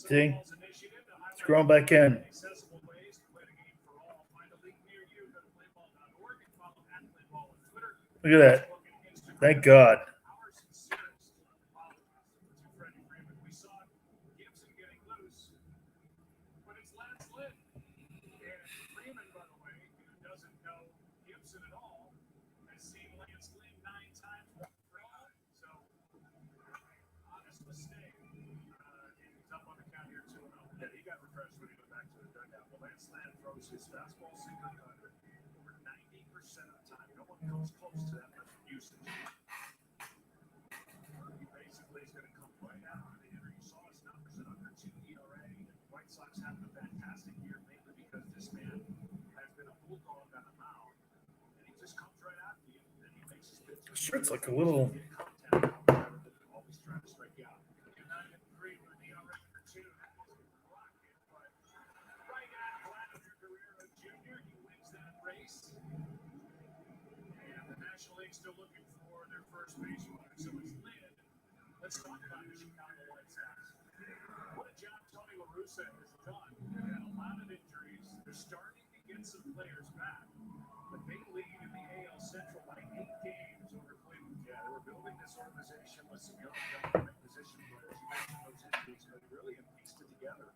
See? It's growing back in. Look at that. Thank God. His fastball sinker cutter over 90% of the time. No one comes close to that much usage. He basically is going to come right out of the hitter. You saw his numbers at under 2 ERA. White Sox having a fantastic year, mainly because this man has been a bulldog on the mound, and he just comes right after you. And he makes his pitch. Sure, it's like a little. Always trying to strike out. United 3 with an ERA under 2. That wasn't rocket, but right at Vladimir Guerrero Jr. He wins that race. And the National League still looking for their first base runner. So it's Lynn. Let's talk about the Chicago White Sox. What a job Tony La Russa has done. They've had a lot of injuries. They're starting to get some players back. But they lead in the AL Central by 8 games over Cleveland. Yeah, they were building this organization with some young position players. You mentioned those injuries, but they really have pieced it together.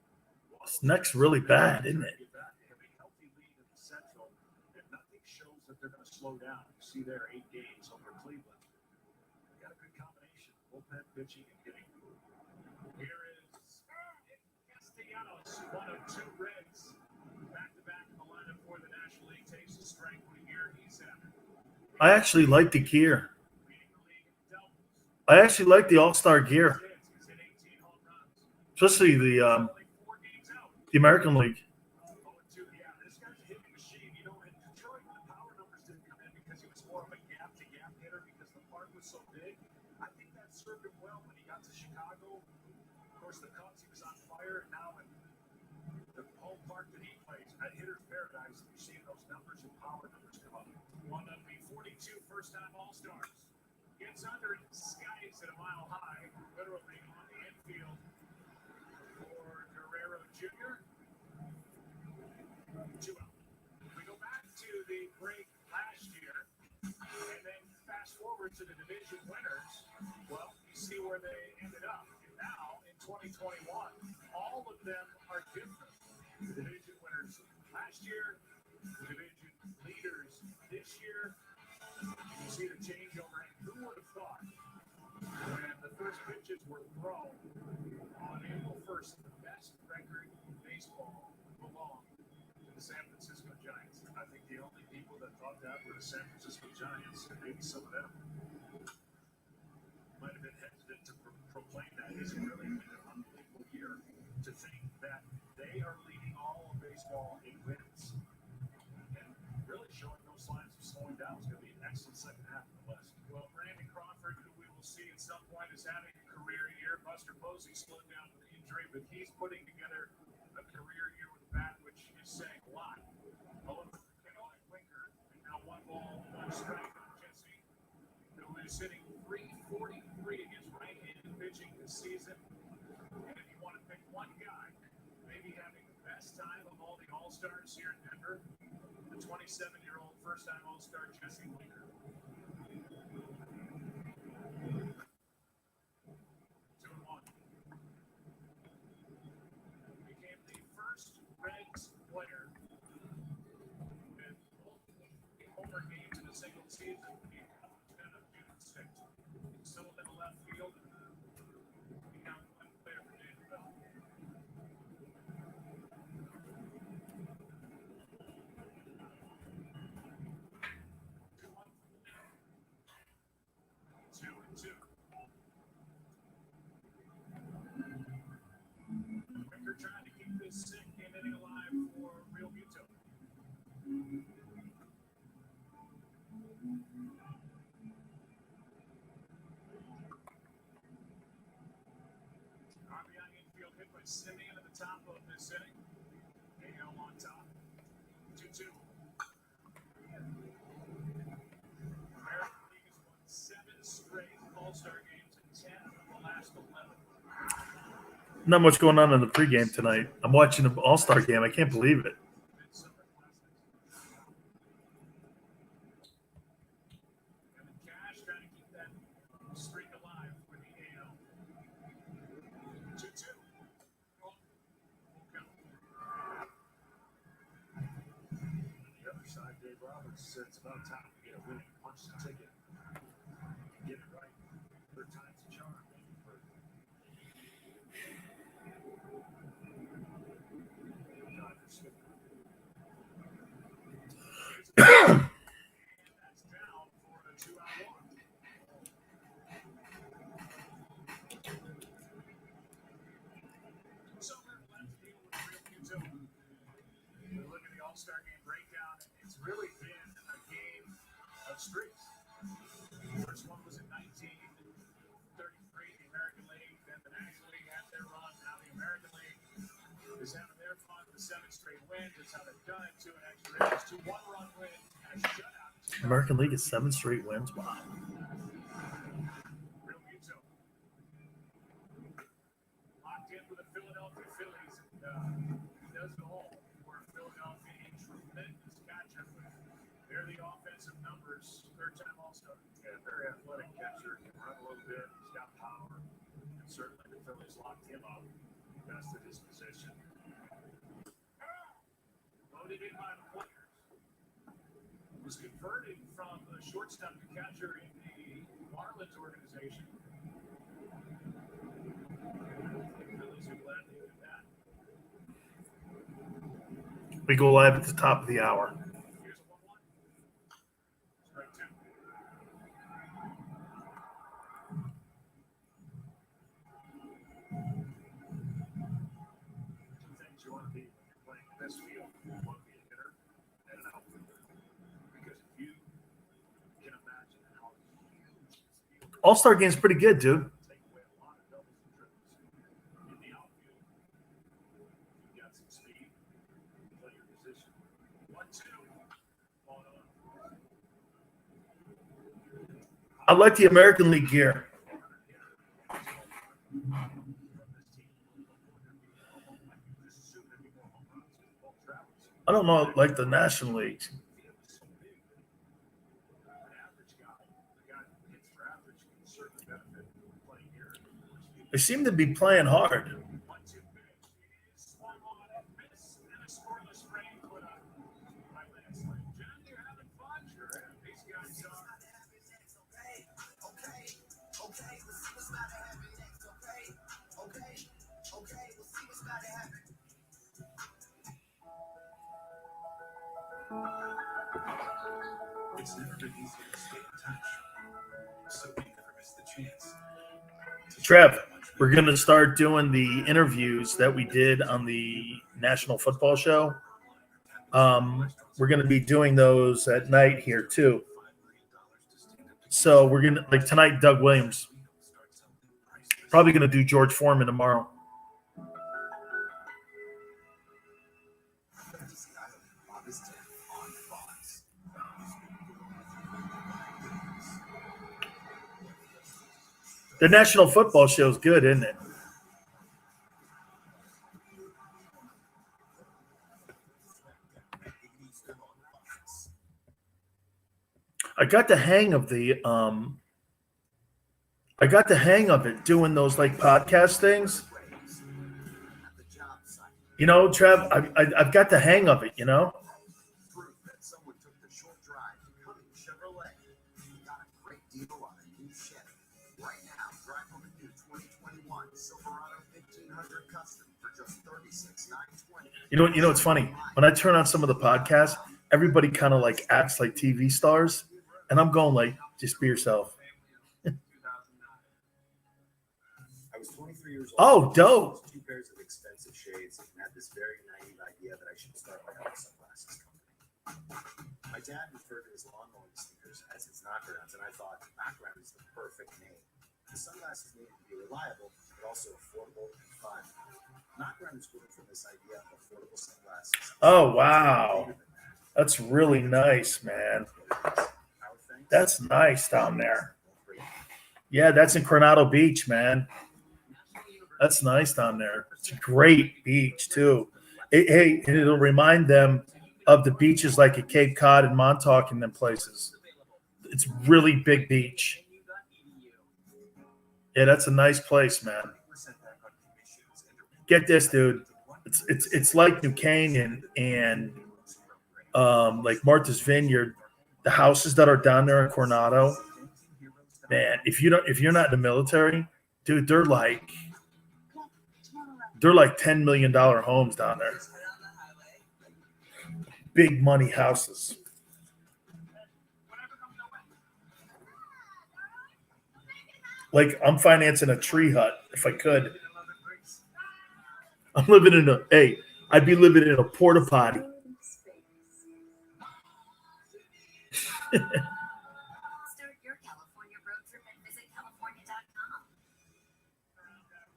This neck's really bad, isn't it? They have a healthy lead in the Central, and nothing shows that they're going to slow down. You see there 8 games over Cleveland. They got a good combination of bullpen pitching and hitting. Here is Castellanos, one of 2 Reds. Back-to-back in the lineup for the National League. Takes the strike when he's at. I actually like the gear. I actually like the All-Star gear, especially the American League. Yeah, this guy's a hitting machine. You know, in Detroit, the power numbers didn't come in because he was more of a gap-to-gap hitter because the park was so big. I think that served him well when he got to Chicago. Of course, the Cubs, he was on fire. Now in the home park that he plays, at Hitter's Paradise, you're seeing those numbers and power numbers come up. One of the 42 first-time All-Stars gets under it, skies at a mile high, literally on the infield for Guerrero Jr. 2 out. We go back to the break last year, and then fast forward to the division winners. Well, you see where they ended up. And now, in 2021, all of them are different. The division winners last year, the division leaders this year. You see the changeover. And who would have thought when the first pitches were thrown on April 1st, the best record in baseball belonged to the San Francisco Giants? I think the only people that thought that were the San Francisco Giants, and maybe some of them might have been hesitant to proclaim that. It's really been an unbelievable year to think that they are leading all of baseball in wins and really showing no signs of slowing down. It's going to be an excellent second half of the West. Well, Brandon Crawford, who we will see at some point, is having a career year. Buster Posey slowed down with an injury, but he's putting together a career year with a bat, which is saying a lot. However, Kenoid Winker, and now 1 ball, 1 strike on Jesse, who is hitting .343 against right-handed pitching this season. And if you want to pick one guy, maybe having the best time of all the All-Stars here in Denver, the 27-year-old first-time All-Star Jesse Winker. 2-1. Became the first Reds player with multiple homer games in a single season. He got 10 of June 6th. Still in the left field. He got 1 player for David Bell. 2-2. Winker trying to keep this sick and inning alive for Real Muto. RBI infield hit by Simeon at the top of this inning. AL on top. 2-2. Not much going on in the pregame tonight. I'm watching the All-Star game. I can't believe it. Said it's about time to get a winning punch to ticket. Get it right. Third time's a charm. That's down for a 2-out-1. So we're glad to deal with real utility. We look at the All-Star game breakdown. It's really been a game of streaks. The first one was in 1933, the American League. Then the National League had their run. Now the American League is having their fun with 7 straight wins. That's how they've done it. 2 in extra innings, 2 one-run wins, and a shutout. American League is 7 straight wins. Wow. Real utility. Locked in with the Philadelphia Phillies. And he does it all for Philadelphia. A tremendous catcher. They're the offensive numbers. Third-time All-Star. Yeah, very athletic catcher. Can run a little bit. He's got power. And certainly the Phillies locked him up. Best at his position. Loaded in by the players. Was converted from the shortstop to catcher in the Marlins organization. The Phillies are glad they did that. We go live at the top of the hour. Here's a 1-1. Strike 2. Two things you want to be when you're playing the best field. You want to be a hitter and an outfielder. Because if you can imagine how huge this field is, All-Star game's pretty good, dude. take away a lot of doubles and triples. In the outfield, you've got some speed, play your position. 1-2. Hold on. I like the American League gear. I don't know, like the National League. They seem to be playing hard. It's never been easy to stay in touch, so we never miss the chance. Trev, we're going to start doing the interviews that we did on the National Football Show. We're going to be doing those at night here too. So we're going to, like tonight, Doug Williams. Probably going to do George Foreman tomorrow. The National Football Show is good, isn't it? I got the hang of it doing those like podcast things. You know, Trev, I've got the hang of it, you know? Proof that someone took the short drive to Cumming Chevrolet and got a great deal on a new Chevy. Right now, drive home a new 2021 Silverado 1500 Custom for just $36,920. You know what's funny? When I turn on some of the podcasts, everybody kind of like acts like TV stars, and I'm going like, just be yourself. I was 23 years Oh, old. dope. 2 pairs of expensive shades and had this very naive idea that I should start my own sunglasses company. My dad referred to his lawn mowing sneakers as his knockarounds, and I thought knockaround is the perfect name. The sunglasses needed to be reliable, but also affordable and fun. Knockaround is born from this idea of affordable sunglasses. Oh, wow. That's really nice, man. That's nice down there. Yeah, that's in Coronado Beach, man. That's nice down there. It's a great beach too. Hey, and it'll remind them of the beaches like at Cape Cod and Montauk and them places. It's really big beach. Yeah, that's a nice place, man. Get this, dude. It's like New Canyon and like Martha's Vineyard. The houses that are down there in Coronado, man. If you're not in the military, dude, they're like $10 million homes down there. Big money houses. Like I'm financing a tree hut if I could. I'm living in I'd be living in a porta potty. Start your California road trip and visit California.com.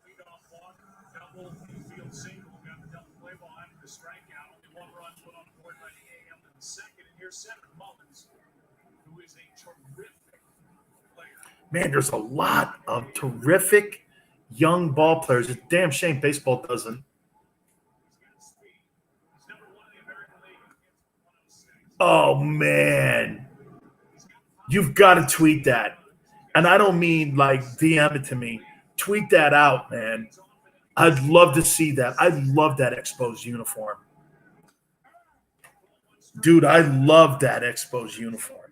Leadoff walk, double, infield single, got the double play ball after the strikeout. Only one run put on board by the AM in the second. And here's Center Mullins, who is a terrific player. Man, there's a lot of terrific young ball players. It's a damn shame baseball doesn't. He's number one in the American League. He gets 106. Oh man. You've got to tweet that. And I don't mean like DM it to me. Tweet that out, man. I'd love to see that. I love that Expos uniform. Dude, I love that Expos uniform.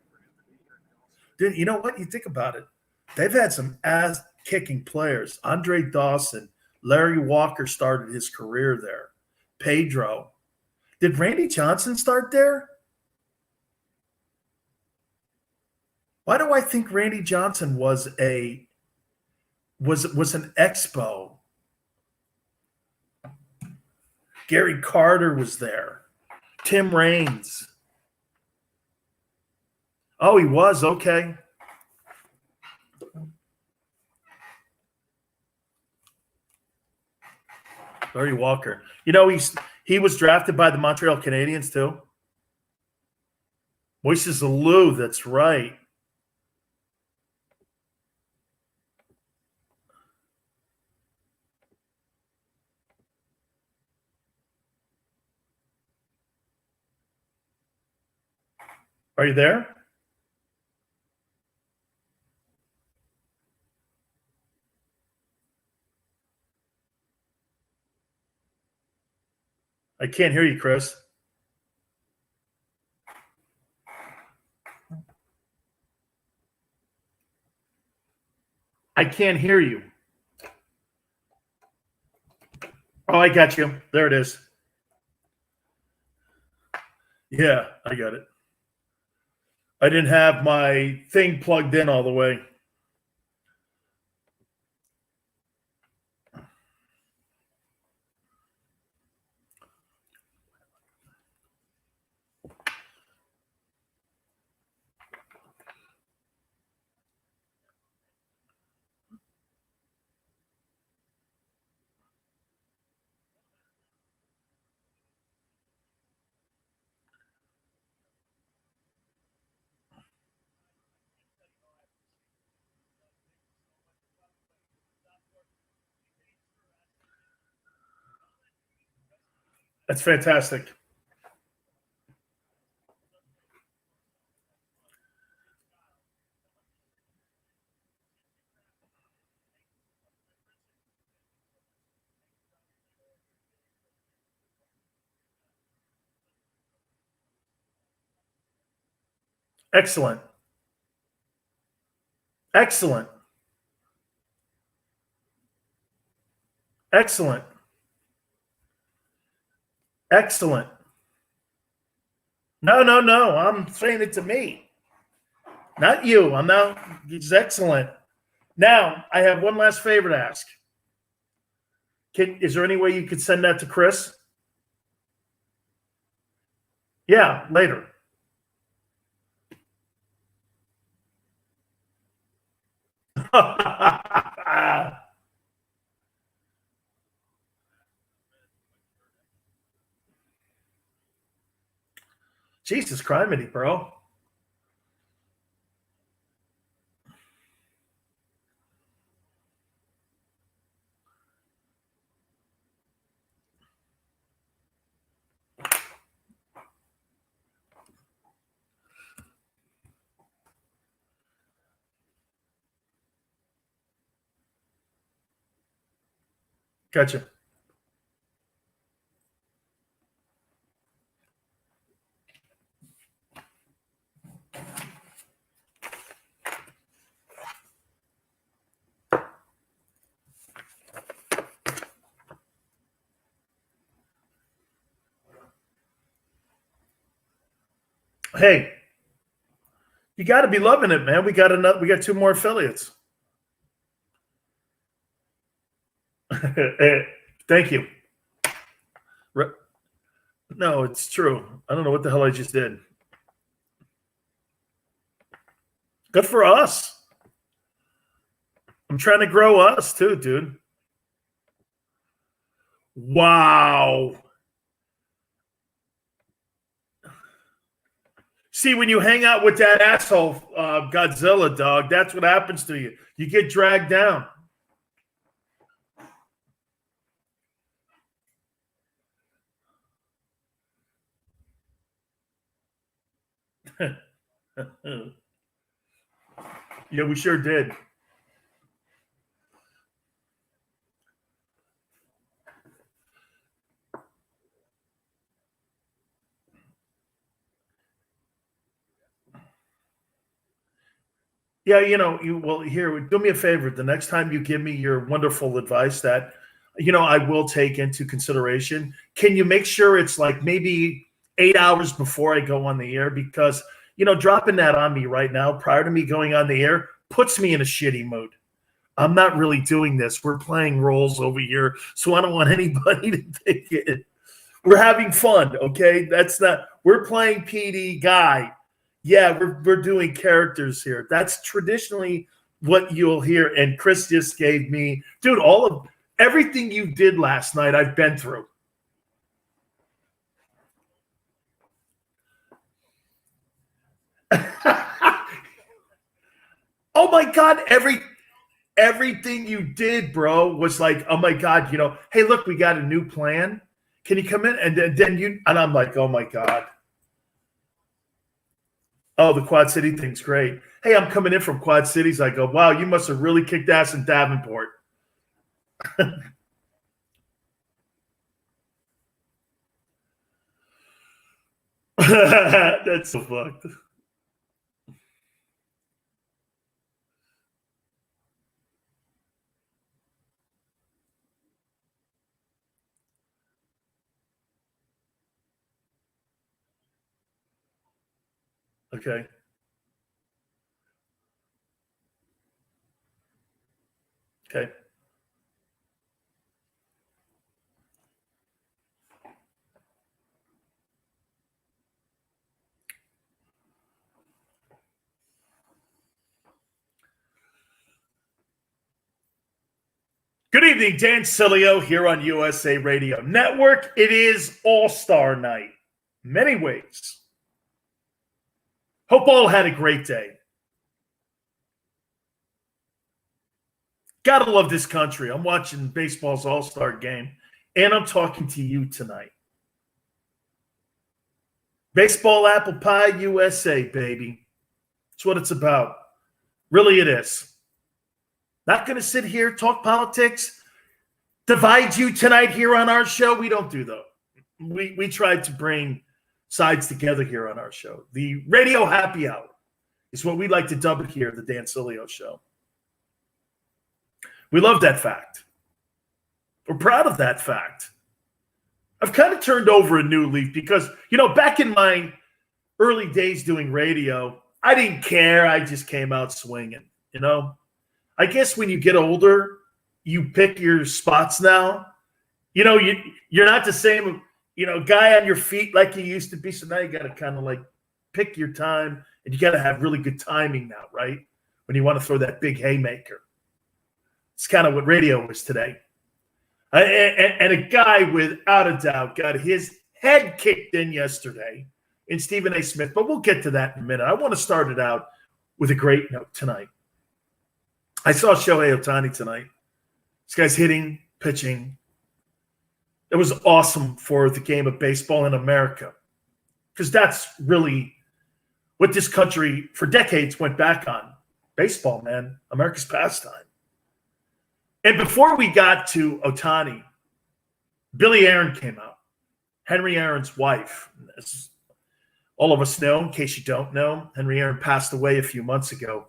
Dude, you know what? You think about it. They've had some ass-kicking players. Andre Dawson, Larry Walker started his career there. Pedro. Did Randy Johnson start there? Why do I think Randy Johnson was an Expo? Gary Carter was there. Tim Raines. Oh, he was? Okay. Larry Walker. You know, he was drafted by the Montreal Canadiens too. Moises Alou, that's right. Are you there? I can't hear you, Chris. I can't hear you. Oh, I got you. There it is. Yeah, I got it. I didn't have my thing plugged in all the way. That's fantastic. Excellent. Excellent. Excellent. Excellent. No. I'm saying it to me. Not you. I'm now. It's excellent. Now, I have one last favor to ask. Is there any way you could send that to Chris? Yeah, later. Jesus criminy, bro. Gotcha. Hey, you got to be loving it, man. We got 2 more affiliates. Thank you. No, it's true. I don't know what the hell I just did. Good for us. I'm trying to grow us too, dude. Wow. See, when you hang out with that asshole Godzilla, dog, that's what happens to you. You get dragged down. Yeah, we sure did. Yeah, here, do me a favor. The next time you give me your wonderful advice that, I will take into consideration, can you make sure it's like maybe 8 hours before I go on the air? Because, dropping that on me right now prior to me going on the air puts me in a shitty mood. I'm not really doing this. We're playing roles over here, so I don't want anybody to take it. We're having fun, okay? We're playing PD guy. Yeah, we're doing characters here. That's traditionally what you'll hear. And Chris just gave me, dude, everything you did last night, I've been through. Oh my God, everything you did, bro, was like, oh my God, hey, look, we got a new plan. Can you come in? And then I'm like, oh my God. Oh, the Quad City thing's great. Hey, I'm coming in from Quad Cities. I go, wow, you must have really kicked ass in Davenport. That's so fucked. Okay. Okay. Good evening, Dan Sileo here on USA Radio Network. It is All-Star Night. Many ways. Hope all had a great day. Gotta love this country. I'm watching baseball's All-Star game, and I'm talking to you tonight. Baseball apple pie USA, baby. That's what it's about. Really, it is. Not going to sit here, talk politics, divide you tonight here on our show. We don't do that. We tried to bring sides together here on our show. The radio happy hour is what we like to dub it here, the Dan Sileo Show. We love that fact. We're proud of that fact. I've kind of turned over a new leaf because, back in my early days doing radio, I didn't care. I just came out swinging, I guess when you get older, you pick your spots now. You're not the same, guy on your feet like you used to be. So now you got to kind of like pick your time, and you got to have really good timing now, right? When you want to throw that big haymaker. It's kind of what radio is today. And a guy, without a doubt, got his head kicked in yesterday in Stephen A. Smith. But we'll get to that in a minute. I want to start it out with a great note tonight. I saw Shohei Ohtani tonight. This guy's hitting, pitching. It was awesome for the game of baseball in America, because that's really what this country for decades went back on. Baseball, man, America's pastime. And before we got to Otani, Billy Aaron came out. Henry Aaron's wife. As all of us know, in case you don't know, Henry Aaron passed away a few months ago,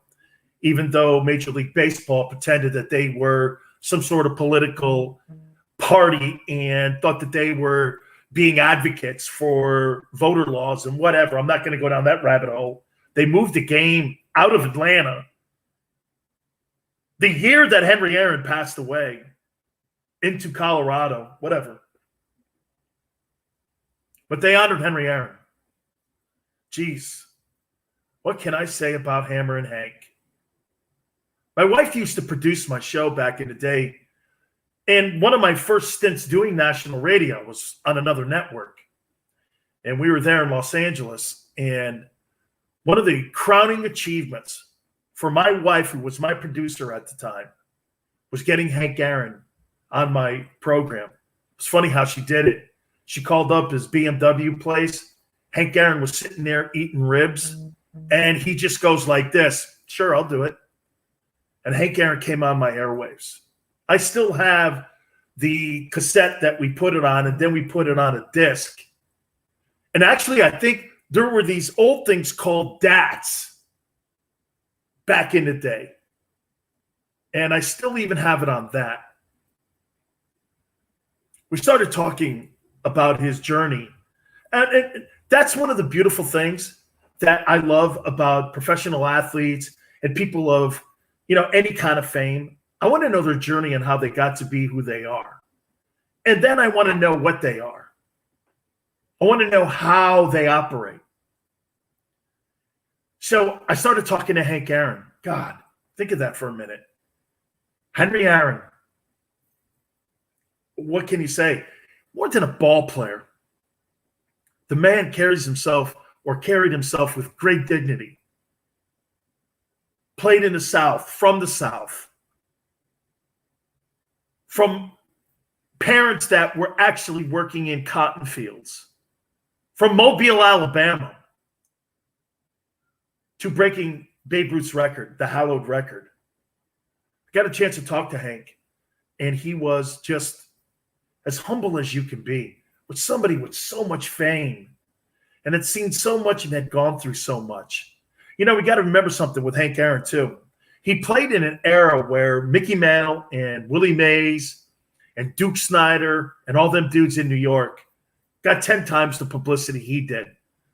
even though Major League Baseball pretended that they were some sort of political party and thought that they were being advocates for voter laws and whatever. I'm not going to go down that rabbit hole. They moved the game out of Atlanta the year that Henry Aaron passed away into Colorado, whatever. But they honored Henry Aaron. Jeez, what can I say about Hammer and Hank? My wife used to produce my show back in the day, and one of my first stints doing national radio was on another network. And we were there in Los Angeles, and one of the crowning achievements for my wife, who was my producer at the time, was getting Hank Aaron on my program. It's funny how she did it. She called up his BMW place. Hank Aaron was sitting there eating ribs, and he just goes like this, "Sure, I'll do it." And Hank Aaron came on my airwaves. I still have the cassette that we put it on, and then we put it on a disc. And actually, I think there were these old things called DATs back in the day. And I still even have it on that. We started talking about his journey. And that's one of the beautiful things that I love about professional athletes and people of, any kind of fame. I want to know their journey and how they got to be who they are. And then I want to know what they are. I want to know how they operate. So I started talking to Hank Aaron. God, think of that for a minute. Henry Aaron. What can you say? More than a ball player. The man carried himself with great dignity. Played in the South, from parents that were actually working in cotton fields, from Mobile, Alabama, to breaking Babe Ruth's record, the hallowed record. I got a chance to talk to Hank, and he was just as humble as you can be, with somebody with so much fame and had seen so much and had gone through so much. We got to remember something with Hank Aaron, too. He played in an era where Mickey Mantle and Willie Mays and Duke Snyder and all them dudes in New York got 10 times the publicity he did.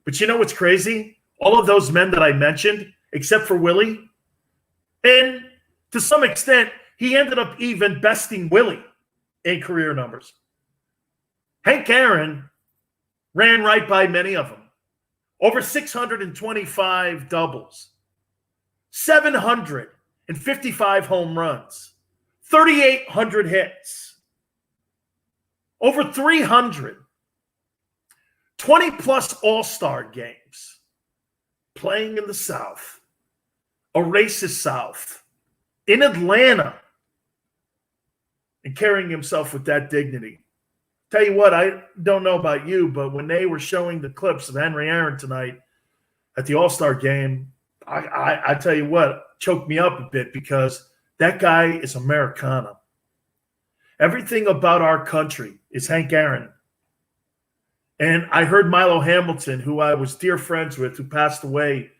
But you know what's crazy? All of those men that I mentioned, except for Willie, and to some extent, he ended up even besting Willie in career numbers. Hank Aaron ran right by many of them. Over 625 doubles, 755 home runs, 3,800 hits, over 300, 20-plus all-star games, playing in the South, a racist South, in Atlanta, and carrying himself with that dignity. Tell you what, I don't know about you, but when they were showing the clips of Henry Aaron tonight at the All-Star game, I tell you what, choked me up a bit, because that guy is Americana. Everything about our country is Hank Aaron. And I heard Milo Hamilton, who I was dear friends with, who passed away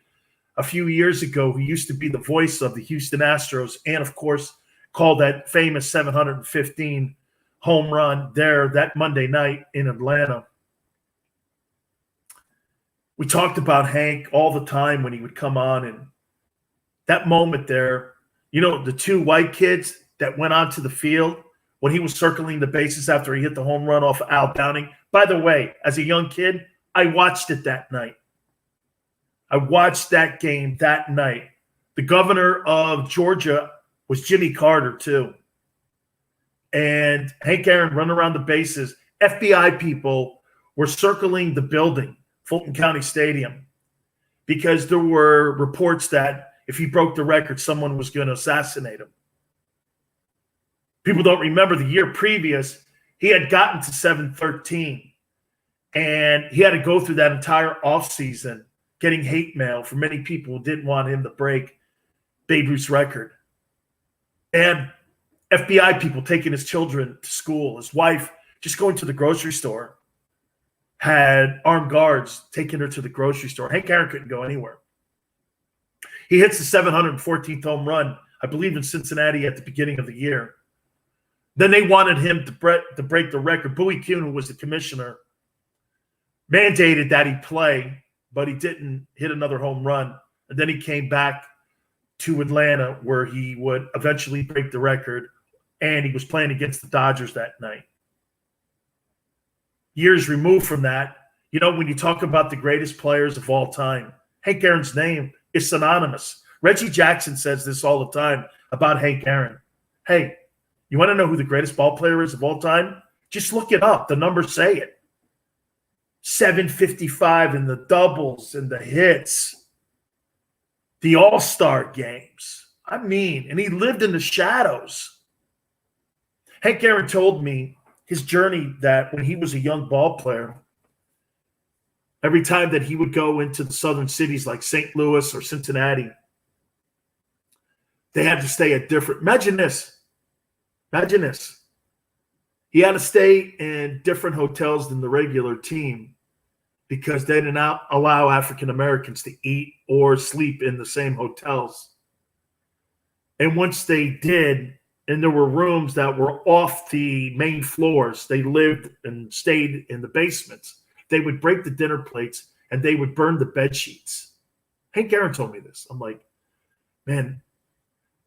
a few years ago, who used to be the voice of the Houston Astros and, of course, called that famous 715 home run there that Monday night in Atlanta. We talked about Hank all the time when he would come on, and that moment there, the two white kids that went onto the field when he was circling the bases after he hit the home run off Al Downing. By the way, as a young kid, I watched it that night. I watched that game that night. The governor of Georgia was Jimmy Carter, too. And Hank Aaron run around the bases. FBI people were circling the building, Fulton County Stadium, because there were reports that if he broke the record, someone was going to assassinate him. People don't remember the year previous, he had gotten to 713, and he had to go through that entire offseason getting hate mail from many people who didn't want him to break Babe Ruth's record. And FBI people taking his children to school, his wife just going to the grocery store, had armed guards taking her to the grocery store. Hank Aaron couldn't go anywhere. He hits the 714th home run, I believe, in Cincinnati at the beginning of the year. Then they wanted him to break the record. Bowie Kuhn, who was the commissioner, mandated that he play, but he didn't hit another home run. And then he came back to Atlanta, where he would eventually break the record, and he was playing against the Dodgers that night. Years removed from that, you know, when you talk about the greatest players of all time, Hank Aaron's name is synonymous. Reggie Jackson says this all the time about Hank Aaron. Hey, you want to know who the greatest ball player is of all time? Just look it up. The numbers say it. 755 in the doubles and the hits, the all-star games. I mean, and he lived in the shadows. Hank Aaron told me his journey that when he was a young ball player, every time that he would go into the southern cities like St. Louis or Cincinnati, they had to stay at different. Imagine this. He had to stay in different hotels than the regular team because they did not allow African Americans to eat or sleep in the same hotels. And once they did, and there were rooms that were off the main floors, they lived and stayed in the basements. They would break the dinner plates and they would burn the bed sheets. Hank Aaron told me this. I'm like, man,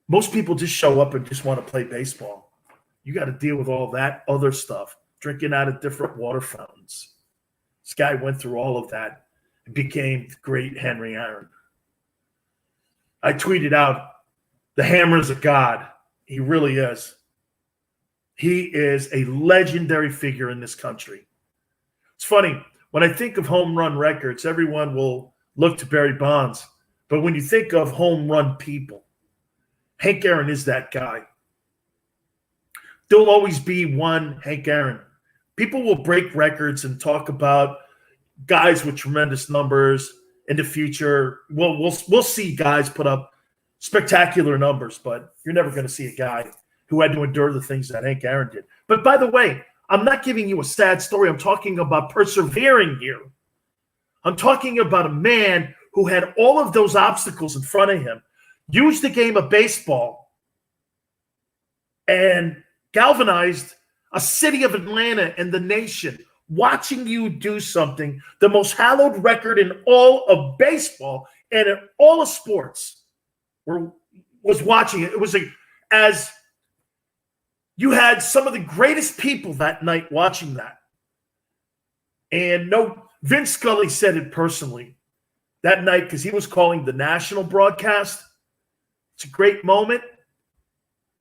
most people just show up and just want to play baseball. You got to deal with all that other stuff, drinking out of different water fountains. This guy went through all of that and became the great Henry Aaron. I tweeted out, the hammer is a god. He really is. He is a legendary figure in this country. It's funny, when I think of home run records, everyone will look to Barry Bonds. But when you think of home run people, Hank Aaron is that guy. There'll always be one Hank Aaron. People will break records and talk about guys with tremendous numbers in the future. We'll see guys put up spectacular numbers, but you're never going to see a guy who had to endure the things that Hank Aaron did. But by the way, I'm not giving you a sad story. I'm talking about persevering here. I'm talking about a man who had all of those obstacles in front of him, used the game of baseball, and galvanized a city of Atlanta and the nation, watching you do something, the most hallowed record in all of baseball and in all of sports was watching it. It was as you had some of the greatest people that night watching that. And no, Vince Scully said it personally that night because he was calling the national broadcast. It's a great moment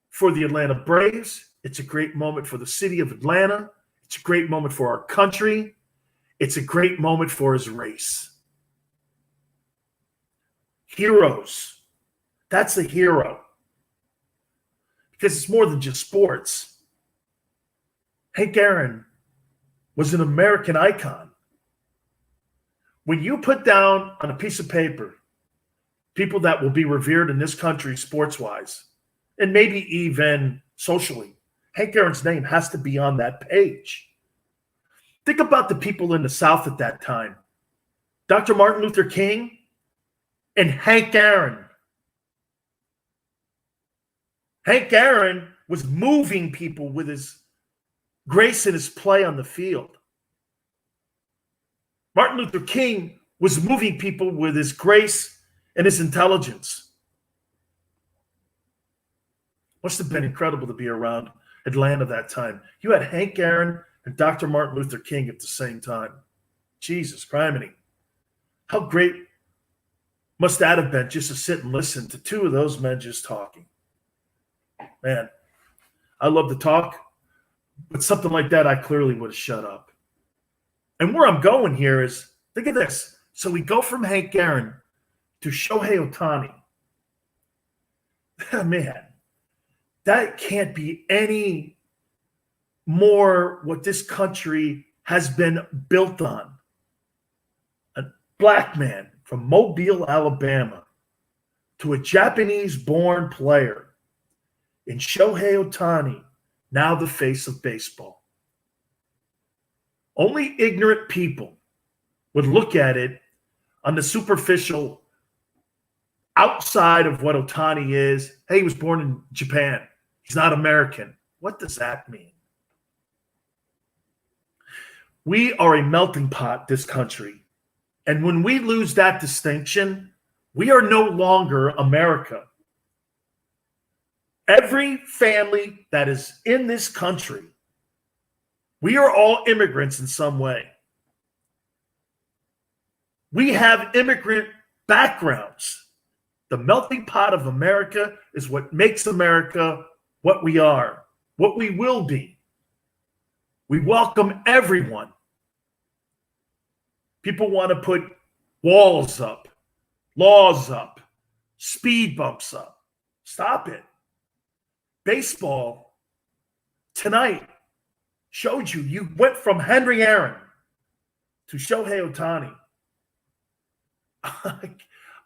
for the Atlanta Braves. It's a great moment for the city of Atlanta. It's a great moment for our country. It's a great moment for his race. Heroes. That's a hero. Because it's more than just sports. Hank Aaron was an American icon. When you put down on a piece of paper people that will be revered in this country sports-wise, and maybe even socially, Hank Aaron's name has to be on that page. Think about the people in the South at that time. Dr. Martin Luther King and Hank Aaron. Hank Aaron was moving people with his grace and his play on the field. Martin Luther King was moving people with his grace and his intelligence. Must have been incredible to be around Atlanta that time. You had Hank Aaron and Dr. Martin Luther King at the same time. Jesus, criminy. How great must that have been just to sit and listen to two of those men just talking? Man, I love to talk, but something like that, I clearly would have shut up. And where I'm going here is, think of this. So we go from Hank Aaron to Shohei Ohtani. Man, that can't be any more what this country has been built on. A black man from Mobile, Alabama, to a Japanese-born player in Shohei Ohtani, now the face of baseball. Only ignorant people would look at it on the superficial outside of what Ohtani is. Hey, he was born in Japan. He's not American. What does that mean? We are a melting pot, this country. And when we lose that distinction, we are no longer America. Every family that is in this country, we are all immigrants in some way. We have immigrant backgrounds. The melting pot of America is what makes America what we are, what we will be. We welcome everyone. People want to put walls up, laws up, speed bumps up. Stop it. Baseball tonight showed you went from Henry Aaron to Shohei Ohtani.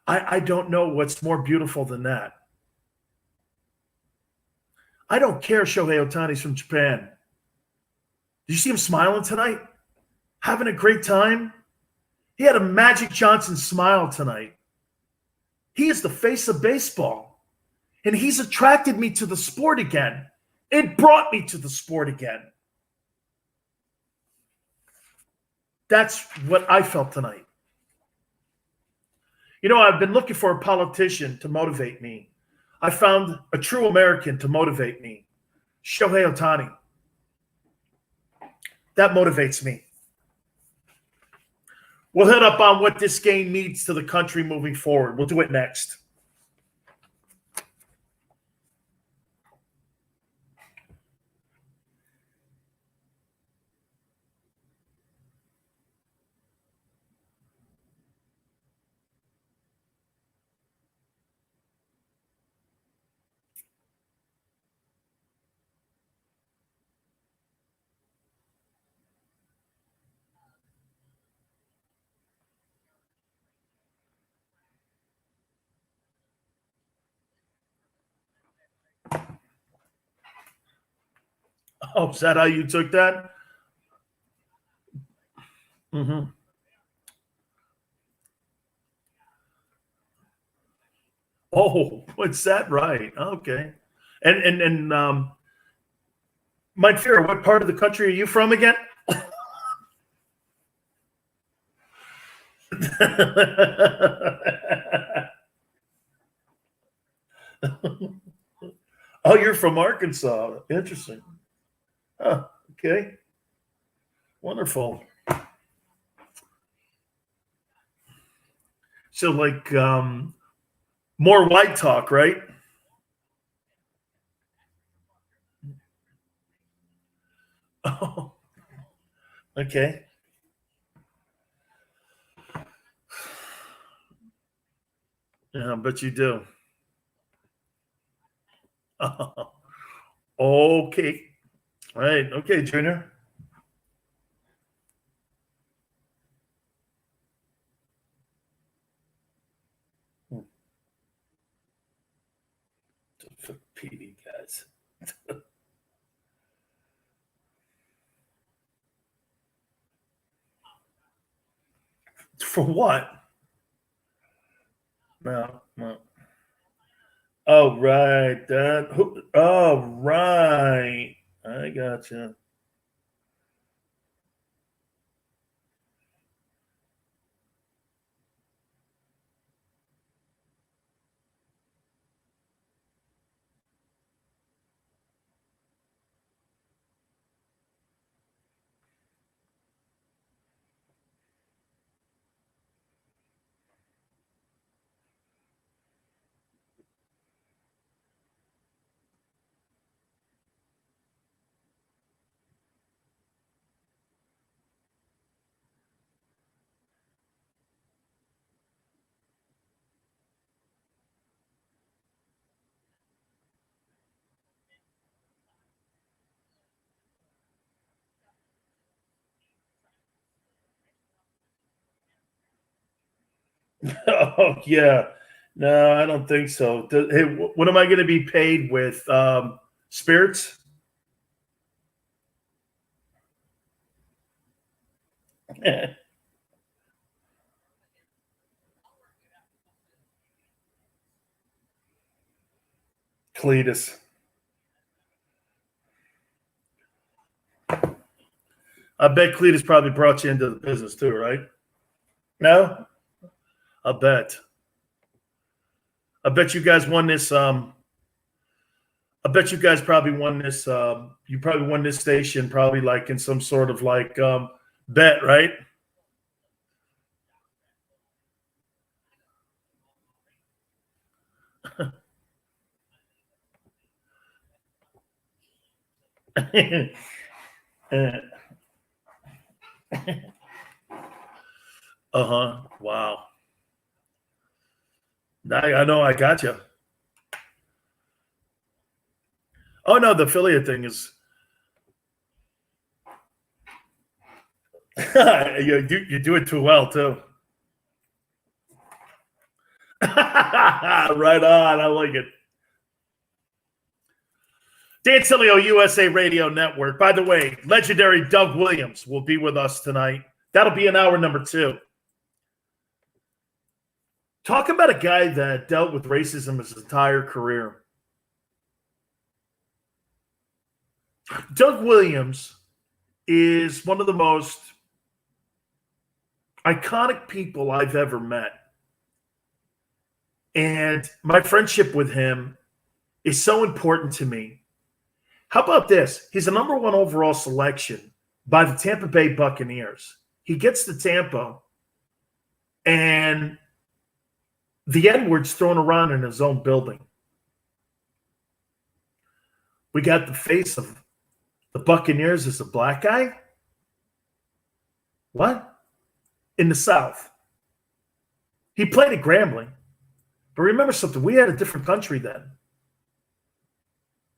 I don't know what's more beautiful than that. I don't care Shohei Ohtani's from Japan. Did you see him smiling tonight? Having a great time? He had a Magic Johnson smile tonight. He is the face of baseball. And he's attracted me to the sport again. It brought me to the sport again. That's what I felt tonight. You know, I've been looking for a politician to motivate me. I found a true American to motivate me. Shohei Ohtani. That motivates me. We'll hit up on what this game means to the country moving forward. We'll do it next. Oh, is that how you took that? Mm-hmm. Oh, what's that? Right. Okay. And Mike Fear, what part of the country are you from again? Oh, you're from Arkansas. Interesting. Oh, okay. Wonderful. So like more white talk, right? Oh, okay. Yeah, I bet you do. Okay. All right. Okay, Junior. For PD guys. For what? No, no. Oh, right. Oh, right. I gotcha. Oh, yeah. No, I don't think so. Hey, what am I going to be paid with? Spirits? Cletus. I bet Cletus probably brought you into the business too, right? No? I bet. I bet you guys won this. I bet you guys probably won this. You probably won this station probably like in some sort of like bet, right? Uh-huh. Wow. I know I got you. Oh no, the affiliate thing is you do it too well too. Right on. I like it. Dan Sileo, USA Radio Network. By the way, legendary Doug Williams will be with us tonight. That'll be in hour number 2. Talk about a guy that dealt with racism his entire career. Doug Williams is one of the most iconic people I've ever met. And my friendship with him is so important to me. How about this? He's a number 1 overall selection by the Tampa Bay Buccaneers. He gets to Tampa, and the N-word's thrown around in his own building. We got the face of the Buccaneers as a black guy? What? In the South. He played at Grambling. But remember something, we had a different country then.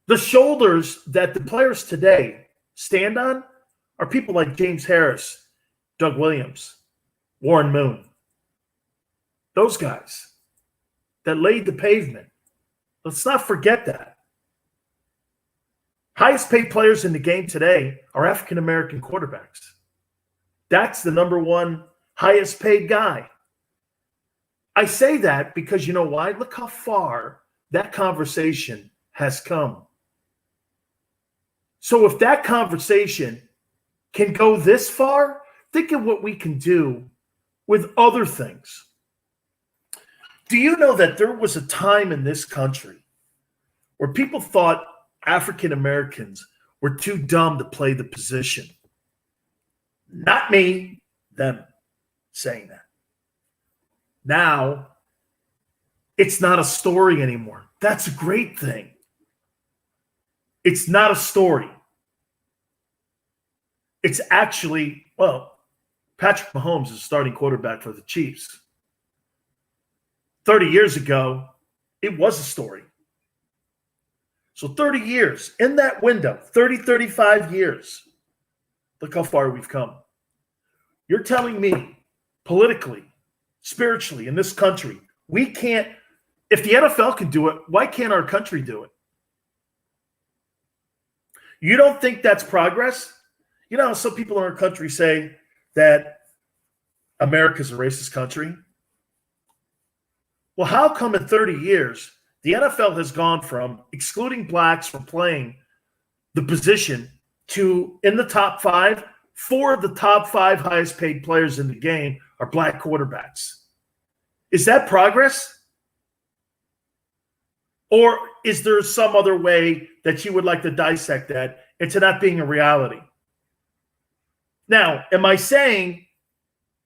The shoulders that the players today stand on are people like James Harris, Doug Williams, Warren Moon. Those guys that laid the pavement. Let's not forget that. Highest paid players in the game today are African-American quarterbacks. That's the number 1 highest paid guy. I say that because you know why? Look how far that conversation has come. So if that conversation can go this far, think of what we can do with other things. Do you know that there was a time in this country where people thought African Americans were too dumb to play the position? Not me, them saying that. Now, it's not a story anymore. That's a great thing. It's not a story. It's actually, well, Patrick Mahomes is starting quarterback for the Chiefs. 30 years ago, it was a story. So 30 years, in that window, 30, 35 years, look how far we've come. You're telling me, politically, spiritually, in this country, we can't, if the NFL can do it, why can't our country do it? You don't think that's progress? You know, some people in our country say that America's a racist country. Well, how come in 30 years, the NFL has gone from excluding blacks from playing the position to in the top 5, 4 of the top 5 highest paid players in the game are black quarterbacks? Is that progress? Or is there some other way that you would like to dissect that into not being a reality? Now, am I saying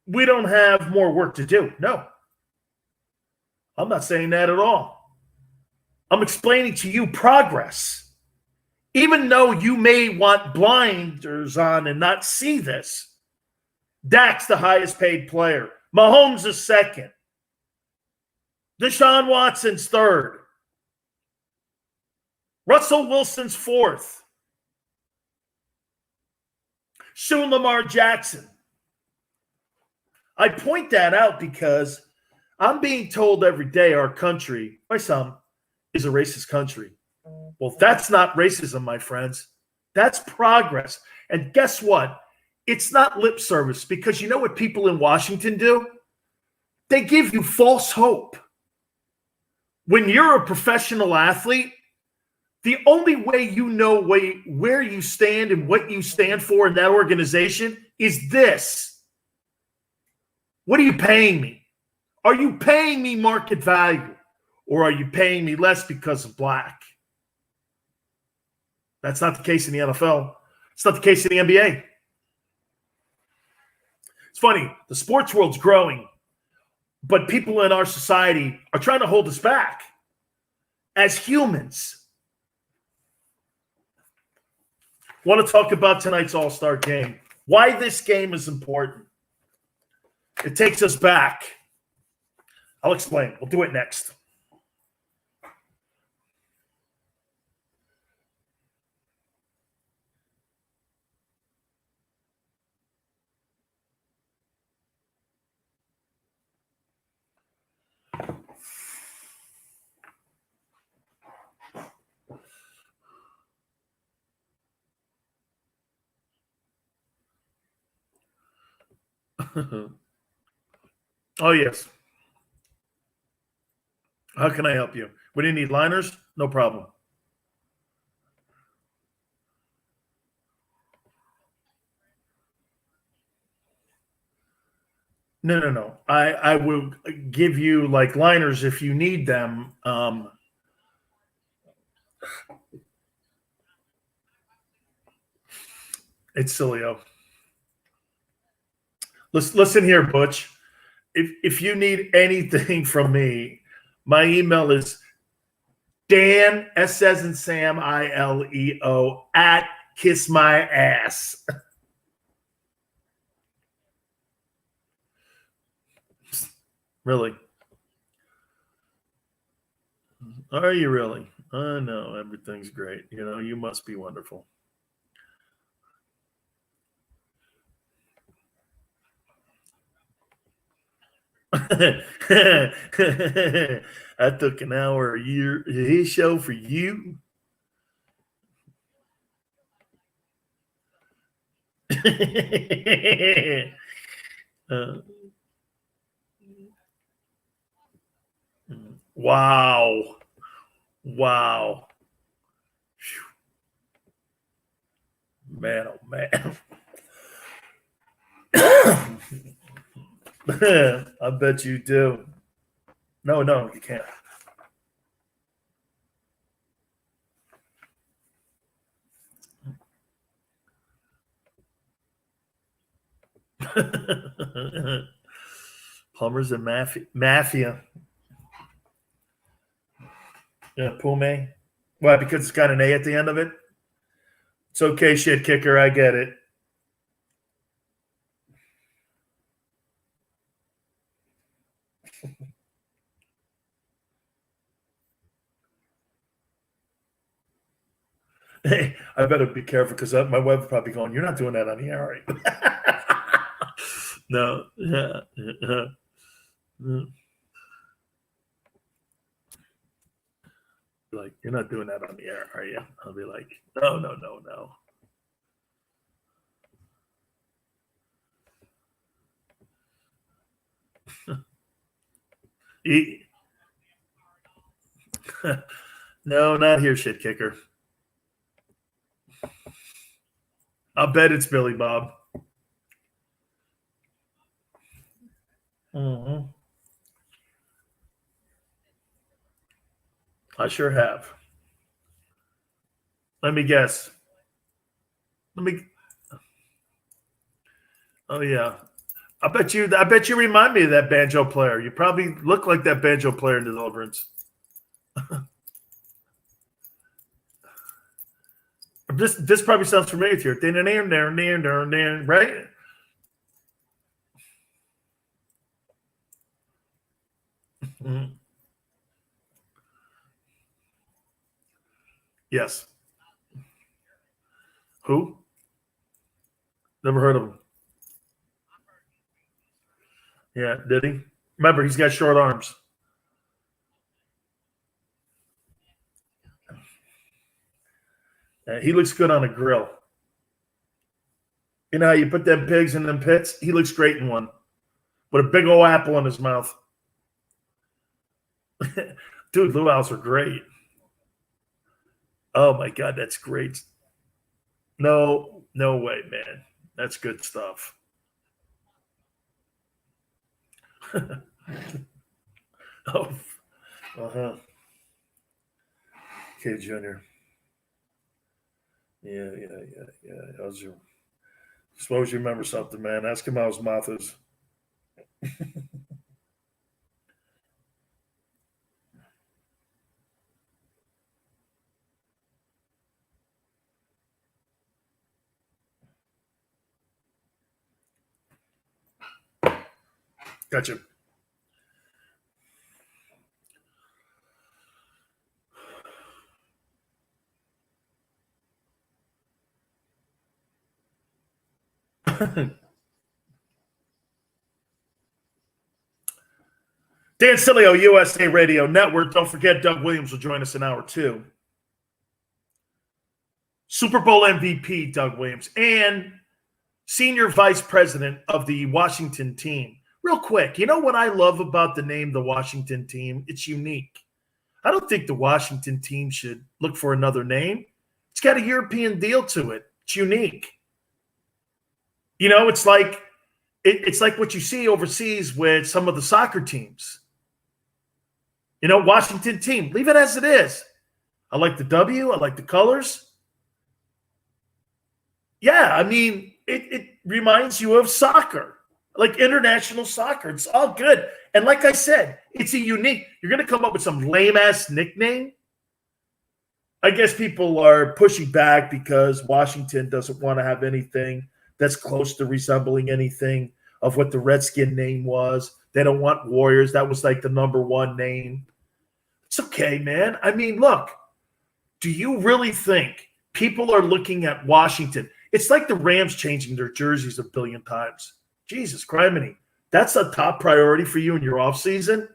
we don't have more work to do? No. I'm not saying that at all. I'm explaining to you progress. Even though you may want blinders on and not see this, Dak's the highest paid player. Mahomes is second. Deshaun Watson's third. Russell Wilson's fourth. Soon Lamar Jackson. I point that out because I'm being told every day our country, my son, is a racist country. Well, that's not racism, my friends. That's progress. And guess what? It's not lip service, because you know what people in Washington do? They give you false hope. When you're a professional athlete, the only way you know where you stand and what you stand for in that organization is this. What are you paying me? Are you paying me market value, or are you paying me less because of black? That's not the case in the NFL. It's not the case in the NBA. It's funny. The sports world's growing, but people in our society are trying to hold us back as humans. Want to talk about tonight's All-Star game. Why this game is important. It takes us back. I'll explain. We'll do it next. Oh, yes. How can I help you? What do you need, liners? No problem. No. I will give you like liners if you need them. It's Sileo. Listen here, Butch. If you need anything from me, my email is Dan, S as in Sam, ILEO, at Kiss My Ass. Really? Are you really? I know everything's great. You know, you must be wonderful. I took an hour a year his show for you. Wow. Wow. Man, oh man. I bet you do. No, you can't. Plumbers and mafia. Yeah, Pume. Why? Because it's got an A at the end of it? It's okay, shit kicker. I get it. Hey, I better be careful because my web's probably going, you're not doing that on the air, right? No. Like, you're not doing that on the air, are you? I'll be like, no. No, not here, shit kicker. I'll bet it's Billy Bob. Mm-hmm. I sure have. Let me guess. Oh yeah. I bet you remind me of that banjo player. You probably look like that banjo player in Deliverance. This probably sounds familiar to you. Right? Mm-hmm. Yes. Who? Never heard of him. Yeah, did he? Remember, he's got short arms. He looks good on a grill. You know how you put them pigs in them pits? He looks great in one with a big old apple in his mouth. Dude, luau's are great. Oh, my God, that's great. No way, man. That's good stuff. Oh, uh-huh. Okay, Junior. Yeah. Suppose you remember something, man. Ask him how his mouth is. Gotcha. Dan Sileo, USA Radio Network. Don't forget, Doug Williams will join us in hour 2. Super Bowl MVP, Doug Williams, and Senior Vice President of the Washington team. Real quick, you know what I love about the name the Washington team? It's unique. I don't think the Washington team should look for another name. It's got a European deal to it. It's unique. You know, it's like what you see overseas with some of the soccer teams. You know, Washington team, leave it as it is. I like the W. I like the colors. Yeah, I mean, it reminds you of soccer, like international soccer. It's all good. And like I said, it's a unique. You're going to come up with some lame-ass nickname. I guess people are pushing back because Washington doesn't want to have anything that's close to resembling anything of what the Redskin name was. They don't want Warriors. That was like the number 1 name. It's okay, man. I mean, look, do you really think people are looking at Washington? It's like the Rams changing their jerseys a billion times. Jesus criminy. That's a top priority for you in your offseason?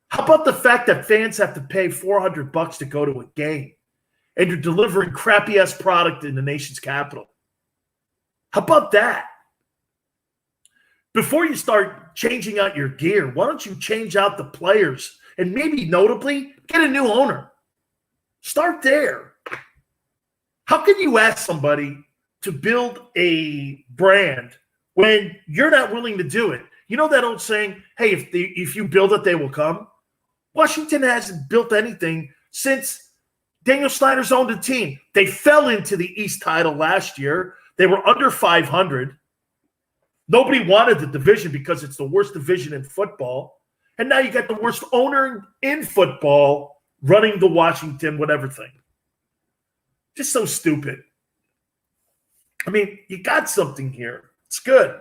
How about the fact that fans have to pay $400 to go to a game and you're delivering crappy-ass product in the nation's capital? How about that? Before you start changing out your gear, why don't you change out the players and maybe notably get a new owner? Start there. How can you ask somebody to build a brand when you're not willing to do it? You know that old saying, hey, if you build it, they will come? Washington hasn't built anything since Daniel Snyder's owned the team. They fell into the East title last year. They were under 500. Nobody wanted the division because it's the worst division in football. And now you got the worst owner in football running the Washington whatever thing. Just so stupid. I mean, you got something here. It's good.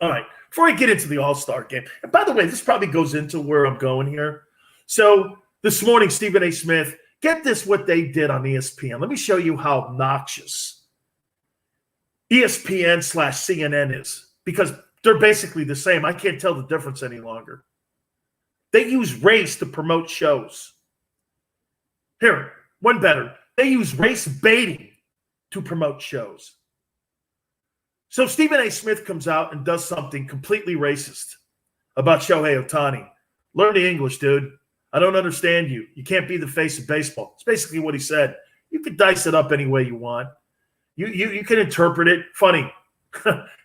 All right. Before I get into the All-Star game, and by the way, this probably goes into where I'm going here. So this morning, Stephen A. Smith, get this what they did on ESPN. Let me show you how obnoxious ESPN/CNN is, because they're basically the same. I can't tell the difference any longer. They use race to promote shows. Here, one better. They use race baiting to promote shows. So Stephen A. Smith comes out and does something completely racist about Shohei Ohtani. Learn the English, dude. I don't understand you. You can't be the face of baseball. It's basically what he said. You can dice it up any way you want. You can interpret it. Funny.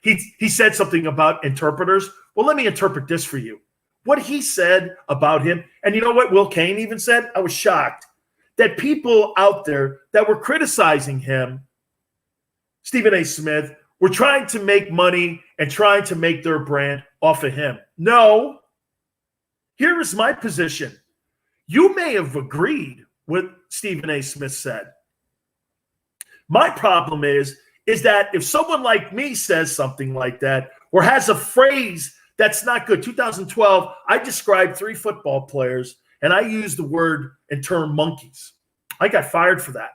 He said something about interpreters. Well, let me interpret this for you. What he said about him, and you know what Will Cain even said? I was shocked that people out there that were criticizing him, Stephen A. Smith, were trying to make money and trying to make their brand off of him. No. Here is my position. You may have agreed with Stephen A. Smith said. My problem is that if someone like me says something like that or has a phrase that's not good. 2012, I described 3 football players, and I used the word and term monkeys. I got fired for that.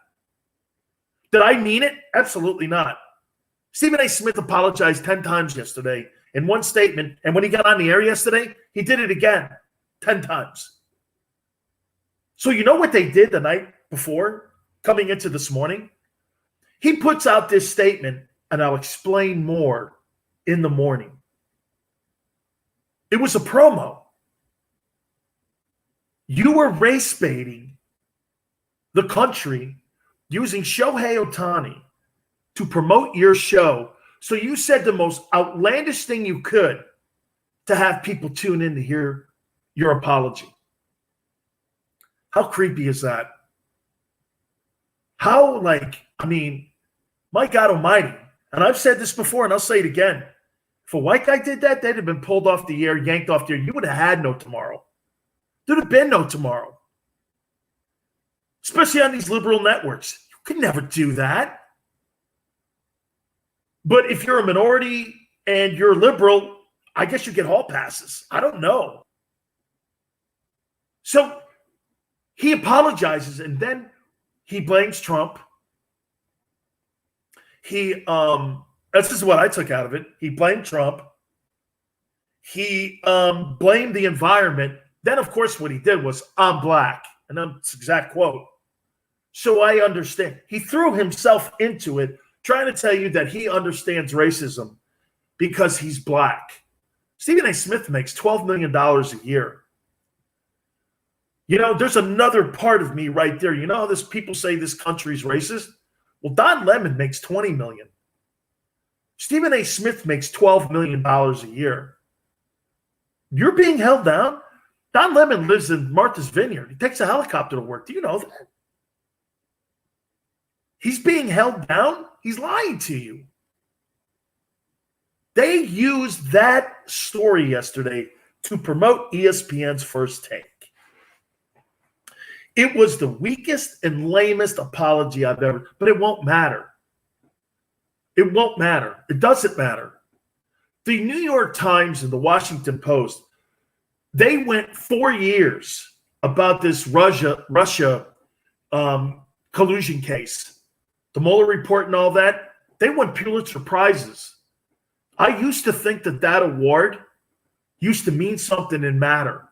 Did I mean it? Absolutely not. Stephen A. Smith apologized 10 times yesterday in one statement. And when he got on the air yesterday, he did it again 10 times. So you know what they did the night before coming into this morning? He puts out this statement, and I'll explain more in the morning. It was a promo. You were race baiting the country using Shohei Ohtani to promote your show. So you said the most outlandish thing you could to have people tune in to hear your apology. How creepy is that? How, my God almighty. And I've said this before, and I'll say it again. If a white guy did that, they'd have been pulled off the air, yanked off the air. You would have had no tomorrow. There'd have been no tomorrow. Especially on these liberal networks. You could never do that. But if you're a minority and you're liberal, I guess you get hall passes. I don't know. So he apologizes, and then he blames Trump. This is what I took out of it. He blamed Trump. He blamed the environment. Then, of course, what he did was, I'm black. And that's the exact quote. So I understand. He threw himself into it, trying to tell you that he understands racism because he's black. Stephen A. Smith makes $12 million a year. You know, there's another part of me right there. You know how people say this country's racist? Well, Don Lemon makes $20 million. Stephen A. Smith makes $12 million a year. You're being held down? Don Lemon lives in Martha's Vineyard. He takes a helicopter to work. Do you know that? He's being held down? He's lying to you. They used that story yesterday to promote ESPN's First Take. It was the weakest and lamest apology I've ever, but it won't matter. It won't matter. It doesn't matter. The New York Times and the Washington Post, they went 4 years about this Russia collusion case. The Mueller report and all that, they won Pulitzer Prizes. I used to think that award used to mean something and matter.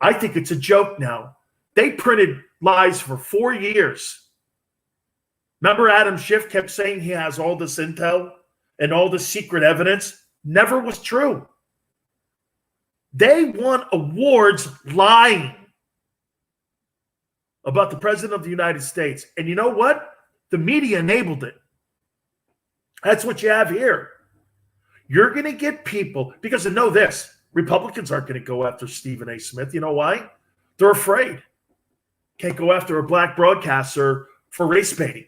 I think it's a joke now. They printed lies for 4 years. Remember Adam Schiff kept saying he has all this intel and all this secret evidence? Never was true. They won awards lying about the President of the United States. And you know what? The media enabled it. That's what you have here. You're going to get people, because I know this, Republicans aren't going to go after Stephen A. Smith. You know why? They're afraid. Can't go after a black broadcaster for race baiting.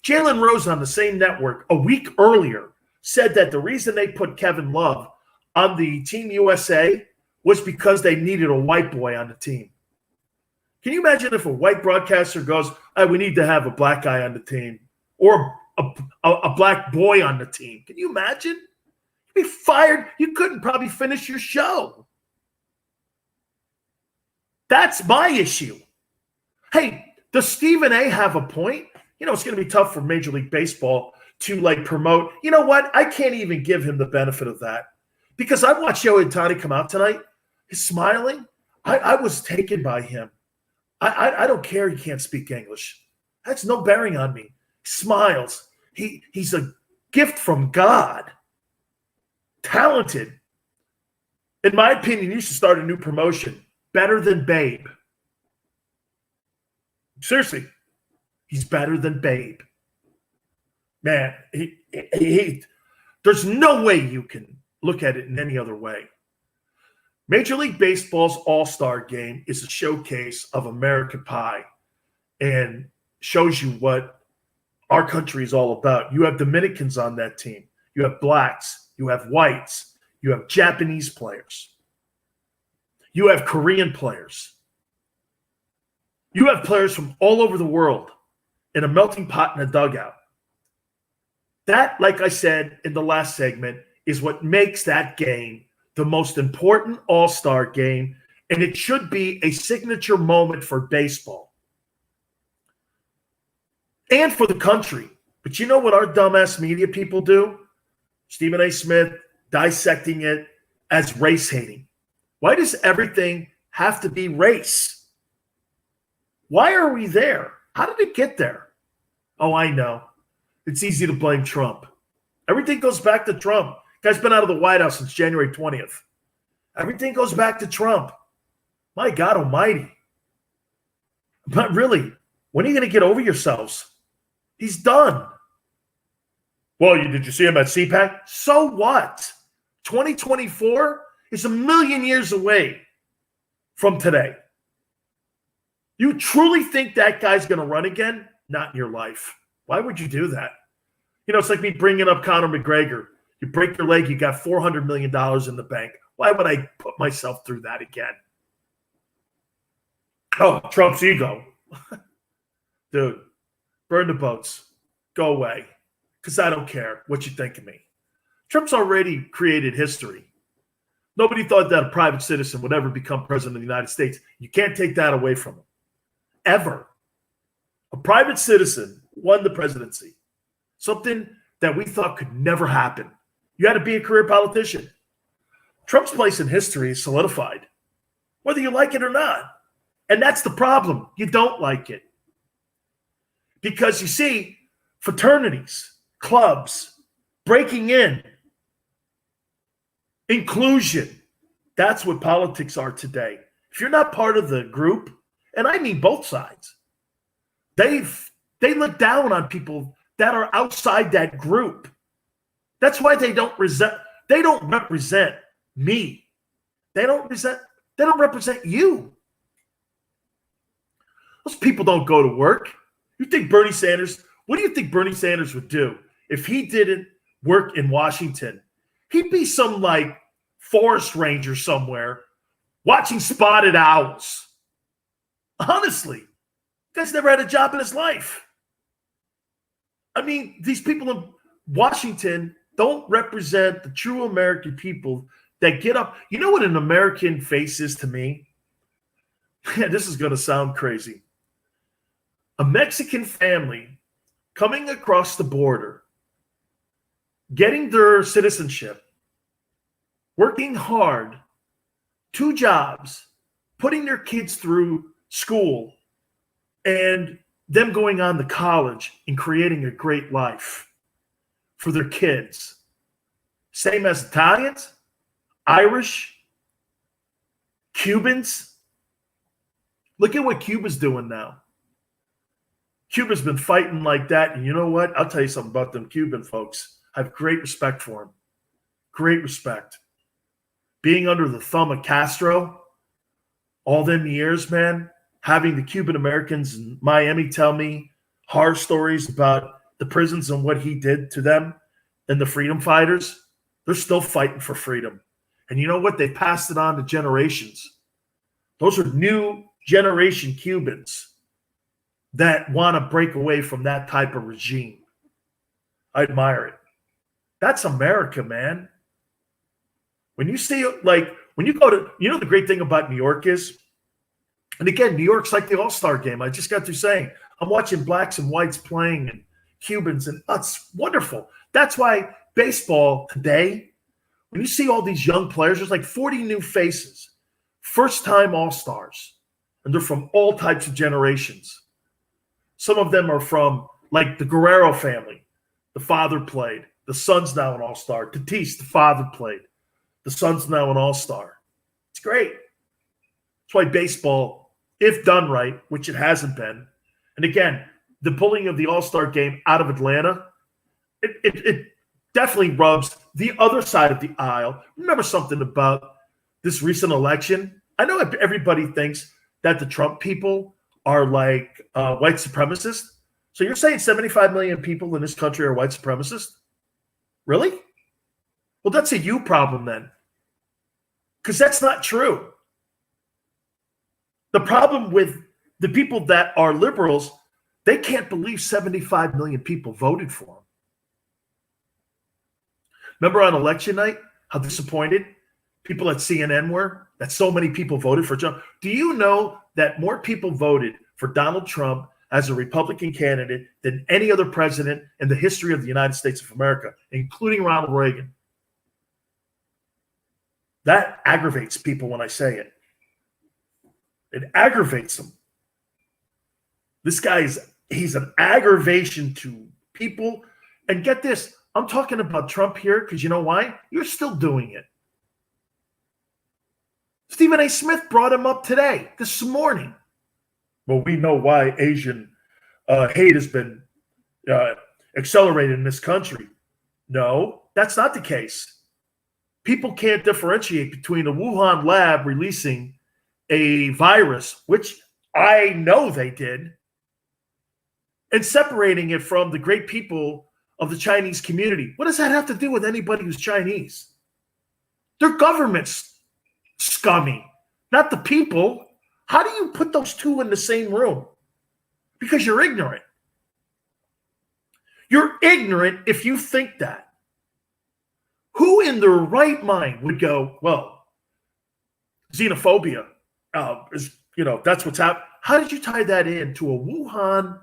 Jalen Rose on the same network a week earlier said that the reason they put Kevin Love on the Team USA was because they needed a white boy on the team. Can you imagine if a white broadcaster goes, we need to have a black guy on the team or a black boy on the team? Can you imagine? You'd be fired. You couldn't probably finish your show. That's my issue. Hey, does Stephen A. have a point? You know, it's going to be tough for Major League Baseball to promote. You know what? I can't even give him the benefit of that because I watched Shohei Ohtani come out tonight. He's smiling. I was taken by him. I don't care he can't speak English. That's no bearing on me. He smiles. He's a gift from God. Talented. In my opinion, you should start a new promotion. Better than Babe. Seriously. He's better than Babe. Man, there's no way you can look at it in any other way. Major League Baseball's All-Star Game is a showcase of American pie and shows you what our country is all about. You have Dominicans on that team. You have blacks. You have whites. You have Japanese players. You have Korean players. You have players from all over the world in a melting pot in a dugout. That, like I said in the last segment, is what makes that game the most important all-star game, and it should be a signature moment for baseball and for the country. But you know what our dumbass media people do? Stephen A. Smith, dissecting it as race hating. Why does everything have to be race? Why are we there? How did it get there? Oh, I know. It's easy to blame Trump. Everything goes back to Trump. Guy's been out of the White House since January 20th. Everything goes back to Trump. My God almighty. But really, when are you going to get over yourselves? He's done. Well, did you see him at CPAC? So what? 2024 is a million years away from today. You truly think that guy's going to run again? Not in your life. Why would you do that? It's like me bringing up Conor McGregor. You break your leg, you got $400 million in the bank. Why would I put myself through that again? Oh, Trump's ego. Dude, burn the boats. Go away. Because I don't care what you think of me. Trump's already created history. Nobody thought that a private citizen would ever become president of the United States. You can't take that away from him. Ever. A private citizen won the presidency. Something that we thought could never happen. You had to be a career politician. Trump's place in history is solidified, whether you like it or not. And that's the problem. You don't like it. Because you see, fraternities, clubs, breaking in, inclusion, that's what politics are today. If you're not part of the group, and I mean both sides, they look down on people that are outside that group. That's why they don't represent me. They don't represent you. Those people don't go to work. What do you think Bernie Sanders would do if he didn't work in Washington? He'd be some like forest ranger somewhere watching spotted owls. Honestly, guy's never had a job in his life. I mean, these people in Washington don't represent the true American people that get up. You know what an American face is to me? Yeah, this is going to sound crazy. A Mexican family coming across the border, getting their citizenship, working hard, 2 jobs, putting their kids through school, and them going on to college and creating a great life for their kids. Same as Italians, Irish, Cubans. Look at what Cuba's doing now. Cuba's been fighting like that, and you know what? I'll tell you something about them Cuban folks. I have great respect for them. Great respect. Being under the thumb of Castro all them years, man, having the Cuban Americans in Miami tell me horror stories about the prisons and what he did to them and the freedom fighters, they're still fighting for freedom. And you know what? They passed it on to generations. Those are new generation Cubans that want to break away from that type of regime. I admire it. That's America, man. When you see, when you go to, the great thing about New York is, and again, New York's like the All-Star game. I just got through saying, I'm watching blacks and whites playing and Cubans, and it's wonderful. That's why baseball today, when you see all these young players, there's like 40 new faces, first-time All-Stars, and they're from all types of generations. Some of them are from, like, the Guerrero family. The father played. The son's now an All-Star. Tatis, the father played. The son's now an All-Star. It's great. That's why baseball, if done right, which it hasn't been, and again, the pulling of the All-Star game out of Atlanta, it definitely rubs the other side of the aisle. Remember something about this recent election? I know everybody thinks that the Trump people are like white supremacists. So you're saying 75 million people in this country are white supremacists? Really? Well, that's a you problem then. Because that's not true. The problem with the people that are liberals, they can't believe 75 million people voted for them. Remember on election night, how disappointed people at CNN were that so many people voted for Trump? Do you know that more people voted for Donald Trump as a Republican candidate than any other president in the history of the United States of America, including Ronald Reagan? That aggravates people when I say it. It aggravates them. This he's an aggravation to people. And get this, I'm talking about Trump here because you know why? You're still doing it. Stephen A. Smith brought him up today, this morning. Well, we know why Asian hate has been accelerated in this country. No, that's not the case. People can't differentiate between the Wuhan lab releasing a virus, which I know they did, and separating it from the great people of the Chinese community. What does that have to do with anybody who's Chinese? Their government's scummy, not the people. How do you put those two in the same room? Because you're ignorant. You're ignorant if you think that. Who in their right mind would go, well, xenophobia is, that's what's happening. How did you tie that into a Wuhan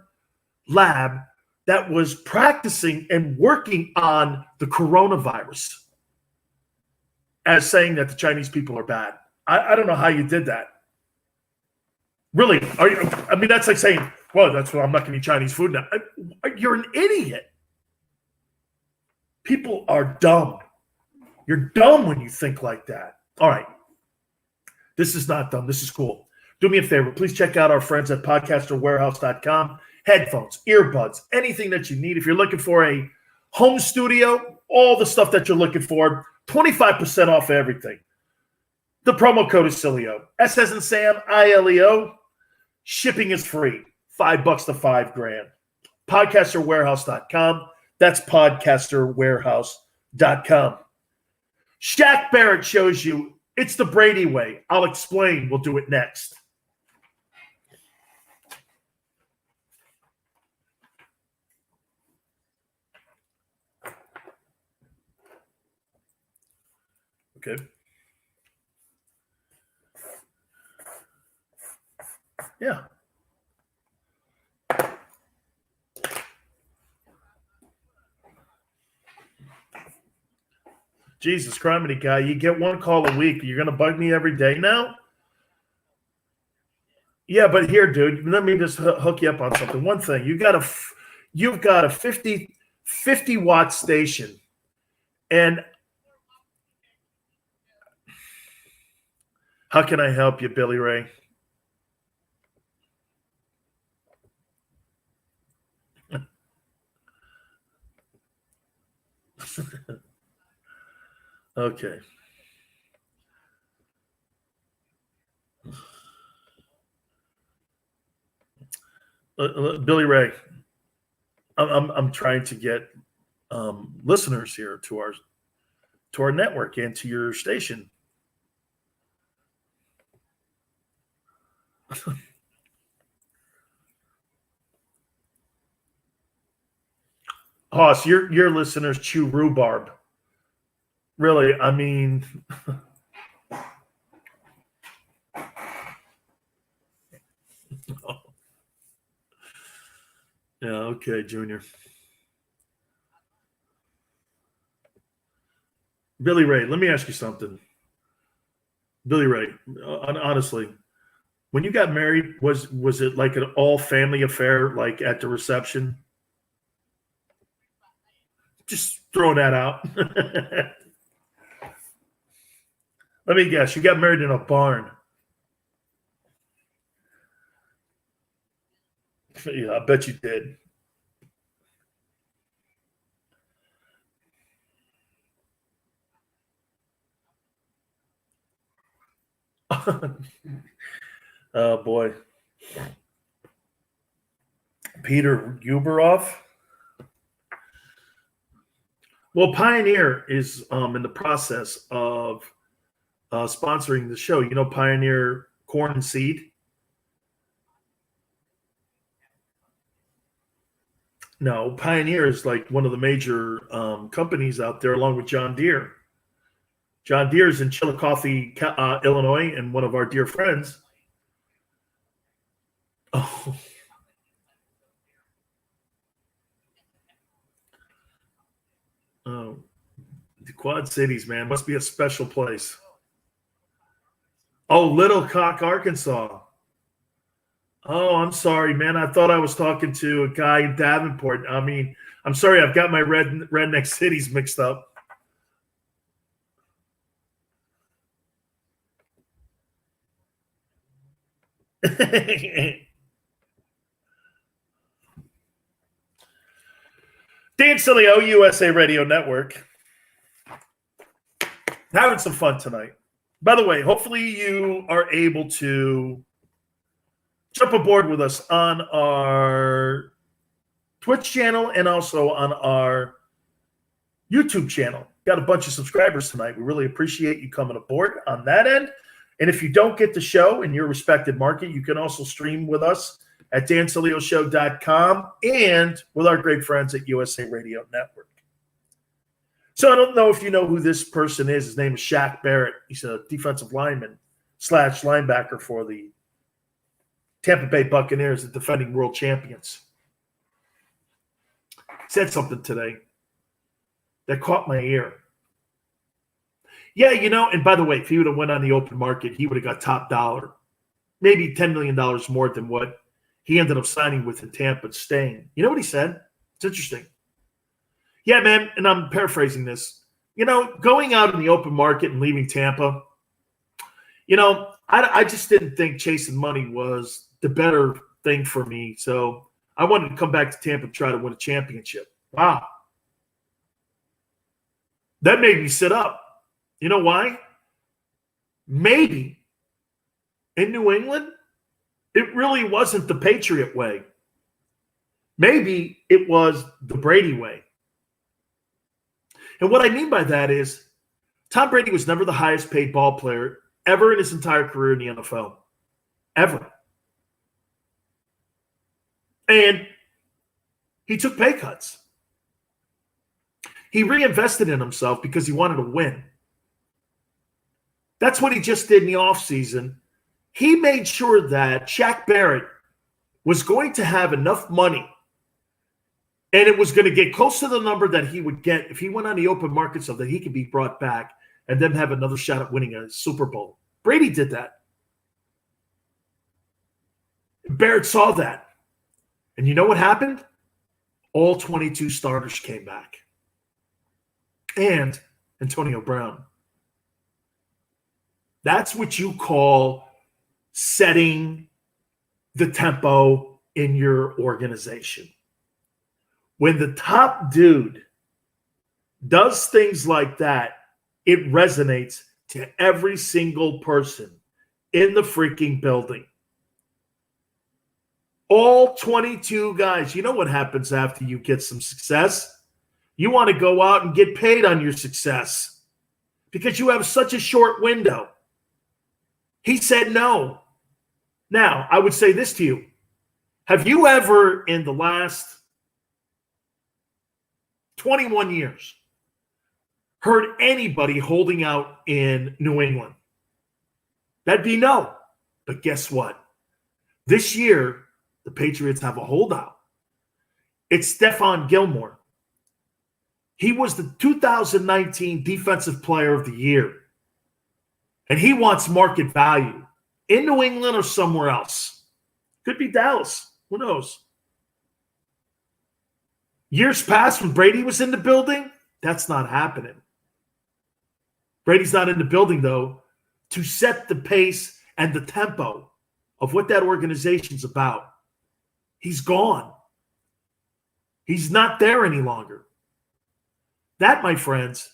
lab that was practicing and working on the coronavirus as saying that the Chinese people are bad? I don't know how you did that. Really? That's like saying, well, that's why I'm not going to eat Chinese food now. You're an idiot. People are dumb. You're dumb when you think like that. All right. This is not dumb. This is cool. Do me a favor. Please check out our friends at podcasterwarehouse.com. Headphones, earbuds, anything that you need. If you're looking for a home studio, all the stuff that you're looking for, 25% off everything. The promo code is Sileo. S as in Sam, ILEO. Shipping is free. $5 to $5,000. Podcasterwarehouse.com. That's podcasterwarehouse.com. Shaq Barrett shows you it's the Brady way. I'll explain. We'll do it next. Okay. Yeah. Jesus Christ, guy, you get one call a week. You're going to bug me every day now? Yeah, but here, dude, let me just hook you up on something. One thing, you've got a 50 watt station, and how can I help you, Billy Ray? Okay. Billy Ray, I'm trying to get listeners here to our network and to your station. Hoss, your listeners chew rhubarb. Really, I mean, yeah, okay, Junior. Billy Ray, let me ask you something. Billy Ray, honestly, when you got married, was it like an all family affair, like at the reception? Just throwing that out. Let me guess, you got married in a barn. Yeah, I bet you did. Oh boy. Peter Uberoff. Well, Pioneer is in the process of sponsoring the show. You know Pioneer Corn and Seed? No, Pioneer is like one of the major companies out there, along with John Deere. John Deere is in Chillicothe, Illinois, and one of our dear friends. Oh. Oh, the Quad Cities, man, must be a special place. Oh, Little Cock, Arkansas. Oh, I'm sorry, man. I thought I was talking to a guy in Davenport. I mean, I'm sorry. I've got my redneck cities mixed up. Dan Sileo, USA Radio Network. Having some fun tonight. By the way, hopefully you are able to jump aboard with us on our Twitch channel and also on our YouTube channel. Got a bunch of subscribers tonight. We really appreciate you coming aboard on that end. And if you don't get the show in your respected market, you can also stream with us at dansilioshow.com and with our great friends at USA Radio Network. So I don't know if you know who this person is. His name is Shaq Barrett. He's a defensive lineman / linebacker for the Tampa Bay Buccaneers, the defending world champions. Said something today that caught my ear. Yeah, and by the way, if he would have went on the open market, he would have got top dollar. Maybe $10 million more than what he ended up signing with in Tampa and staying. You know what he said? It's interesting. Yeah, man, and I'm paraphrasing this. Going out in the open market and leaving Tampa, I just didn't think chasing money was the better thing for me. So I wanted to come back to Tampa and try to win a championship. Wow. That made me sit up. You know why? Maybe in New England, it really wasn't the Patriot way. Maybe it was the Brady way. And what I mean by that is Tom Brady was never the highest paid ball player ever in his entire career in the NFL. Ever. And he took pay cuts. He reinvested in himself because he wanted to win. That's what he just did in the offseason. He made sure that Shaq Barrett was going to have enough money and it was going to get close to the number that he would get if he went on the open market so that he could be brought back and then have another shot at winning a Super Bowl. Brady did that. Barrett saw that. And you know what happened? All 22 starters came back. And Antonio Brown. That's what you call setting the tempo in your organization. When the top dude does things like that, it resonates to every single person in the freaking building. All 22 guys. You know what happens after you get some success? You want to go out and get paid on your success because you have such a short window. He said no. Now, I would say this to you. Have you ever, in the last 21 years, heard anybody holding out in New England? That'd be no. But guess what? This year, the Patriots have a holdout. It's Stephon Gilmore. He was the 2019 Defensive Player of the Year. And he wants market value in New England or somewhere else. Could be Dallas. Who knows? Years past when Brady was in the building, that's not happening. Brady's not in the building, though, to set the pace and the tempo of what that organization's about. He's gone. He's not there any longer. That, my friends,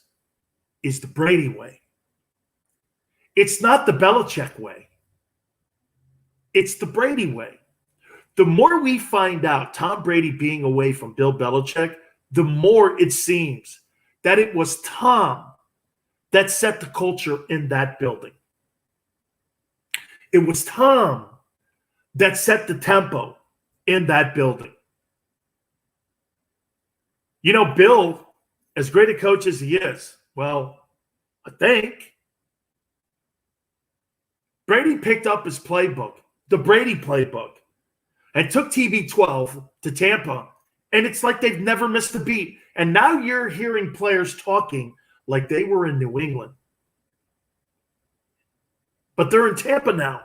is the Brady way. It's not the Belichick way. It's the Brady way. The more we find out Tom Brady being away from Bill Belichick, the more it seems that it was Tom that set the culture in that building. It was Tom that set the tempo in that building. Bill, as great a coach as he is, well, I think Brady picked up his playbook, the Brady playbook, and took TB12 to Tampa, and it's like they've never missed a beat. And now you're hearing players talking like they were in New England. But they're in Tampa now.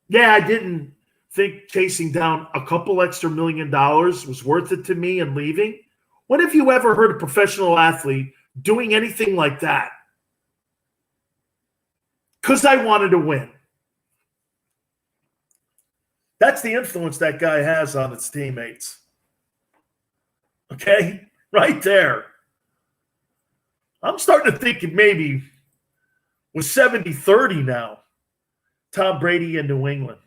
Yeah, I didn't think chasing down a couple extra $1 million was worth it to me and leaving. When have you ever heard a professional athlete doing anything like that? Because I wanted to win. That's the influence that guy has on his teammates. Okay? Right there. I'm starting to think it maybe was 70-30 now. Tom Brady in New England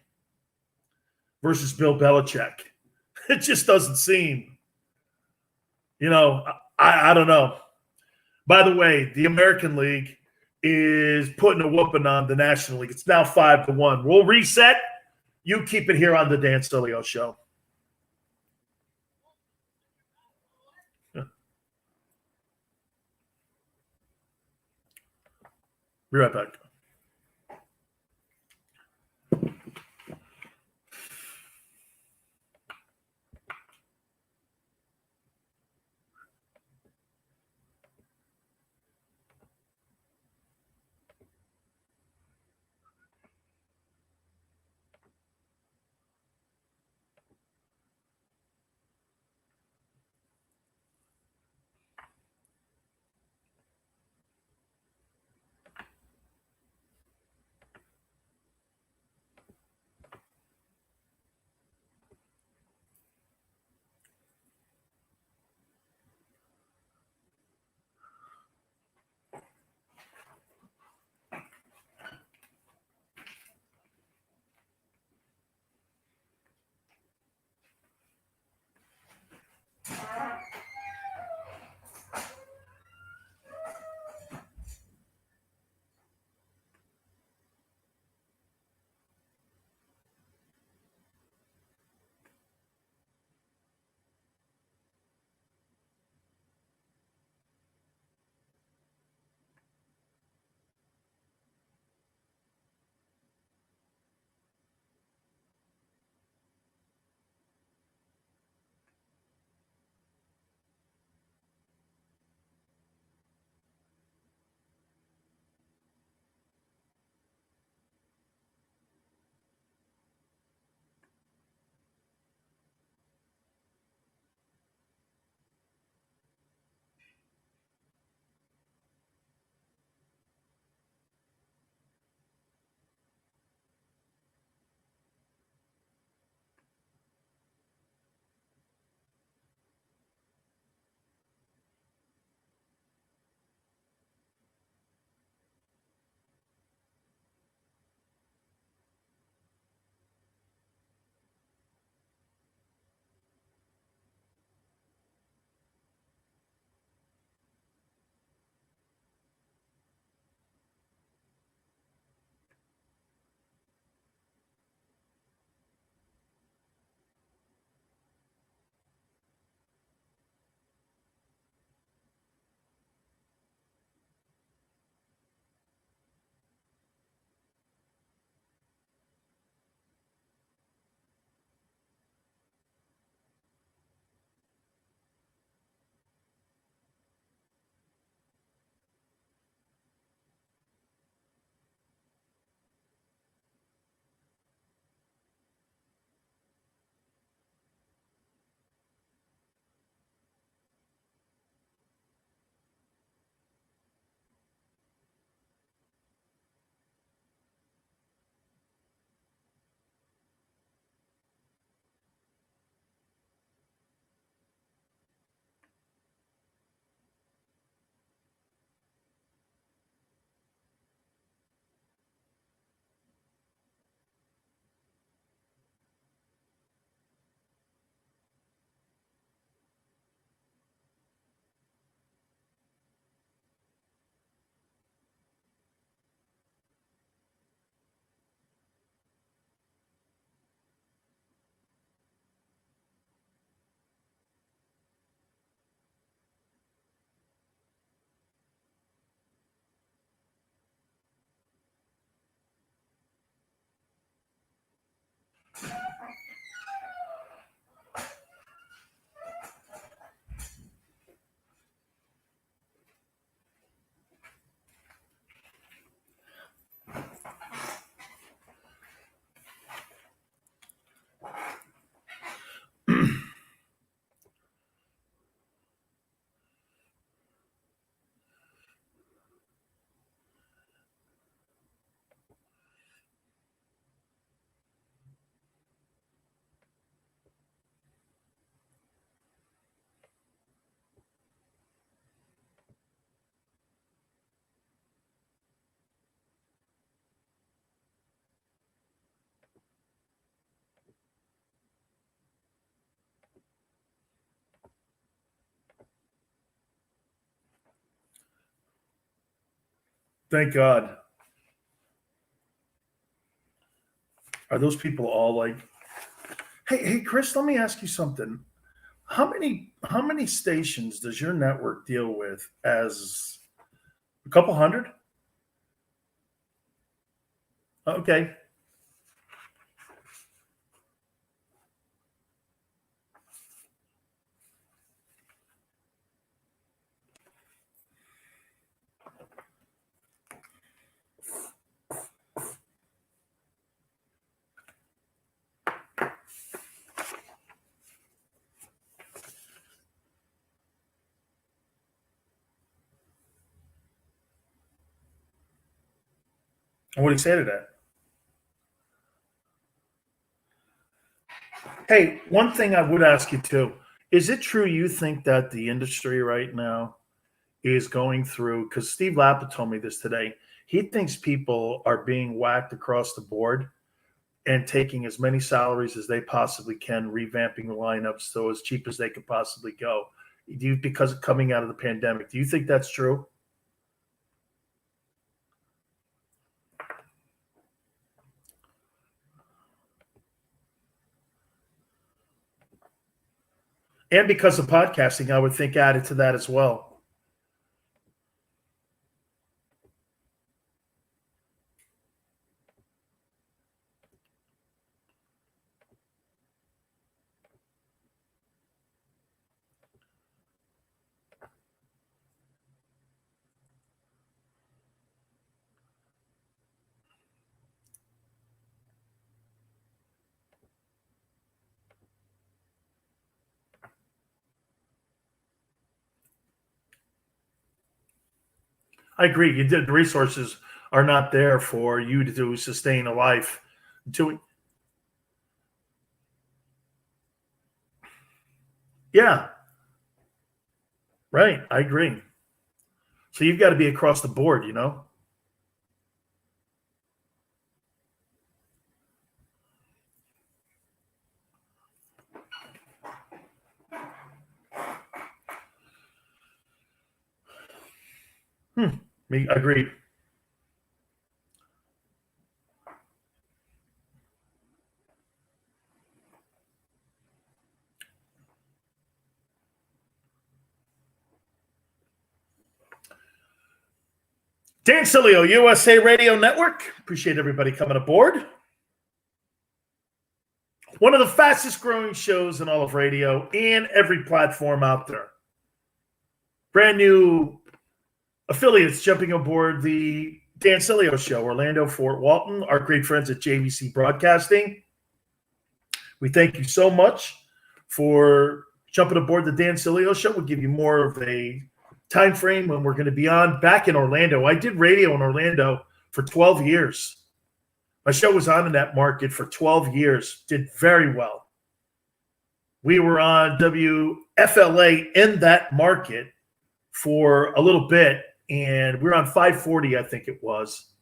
versus Bill Belichick. It just doesn't seem, I don't know. By the way, the American League is putting a whooping on the National League. It's now 5-1. We'll reset. You keep it here on the Dan Sileo Show. Be right back. Thank God. Are those people all like, hey, Chris, let me ask you something. How many stations does your network deal with as a couple hundred? Okay. And what do you say to that? Hey, one thing I would ask you too, is it true you think that the industry right now is going through, because Steve Lappa told me this today, he thinks people are being whacked across the board and taking as many salaries as they possibly can, revamping the lineups so as cheap as they could possibly go. Because of coming out of the pandemic, do you think that's true? And because of podcasting, I would think added to that as well. I agree. You did. The resources are not there for you to sustain a life. Yeah, right. I agree. So you've got to be across the board, you know? Me, agreed. Dan Sileo, USA Radio Network. Appreciate everybody coming aboard. One of the fastest growing shows in all of radio and every platform out there. Brand new affiliates jumping aboard the Dan Sileo Show, Orlando, Fort Walton, our great friends at JVC Broadcasting. We thank you so much for jumping aboard the Dan Sileo Show. We'll give you more of a time frame when we're going to be on back in Orlando. I did radio in Orlando for 12 years. My show was on in that market for 12 years, did very well. We were on WFLA in that market for a little bit, and we were on 540, I think it was,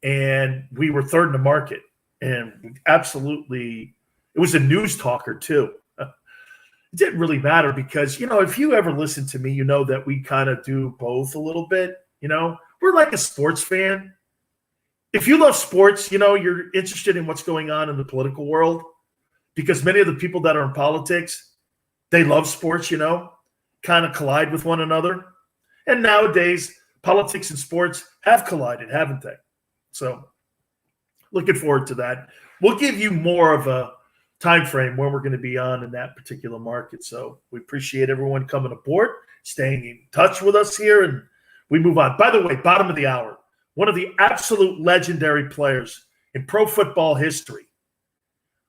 and we were third in the market, and absolutely, it was a news talker too. It didn't really matter because, you know, if you ever listen to me, you know that we kind of do both a little bit. You know, we're like a sports fan. If you love sports, you know, you're interested in what's going on in the political world because many of the people that are in politics, they love sports, you know, kind of collide with one another. And nowadays, politics and sports have collided, haven't they? So looking forward to that. We'll give you more of a time frame where we're going to be on in that particular market. So we appreciate everyone coming aboard, staying in touch with us here, and we move on. By the way, bottom of the hour, one of the absolute legendary players in pro football history,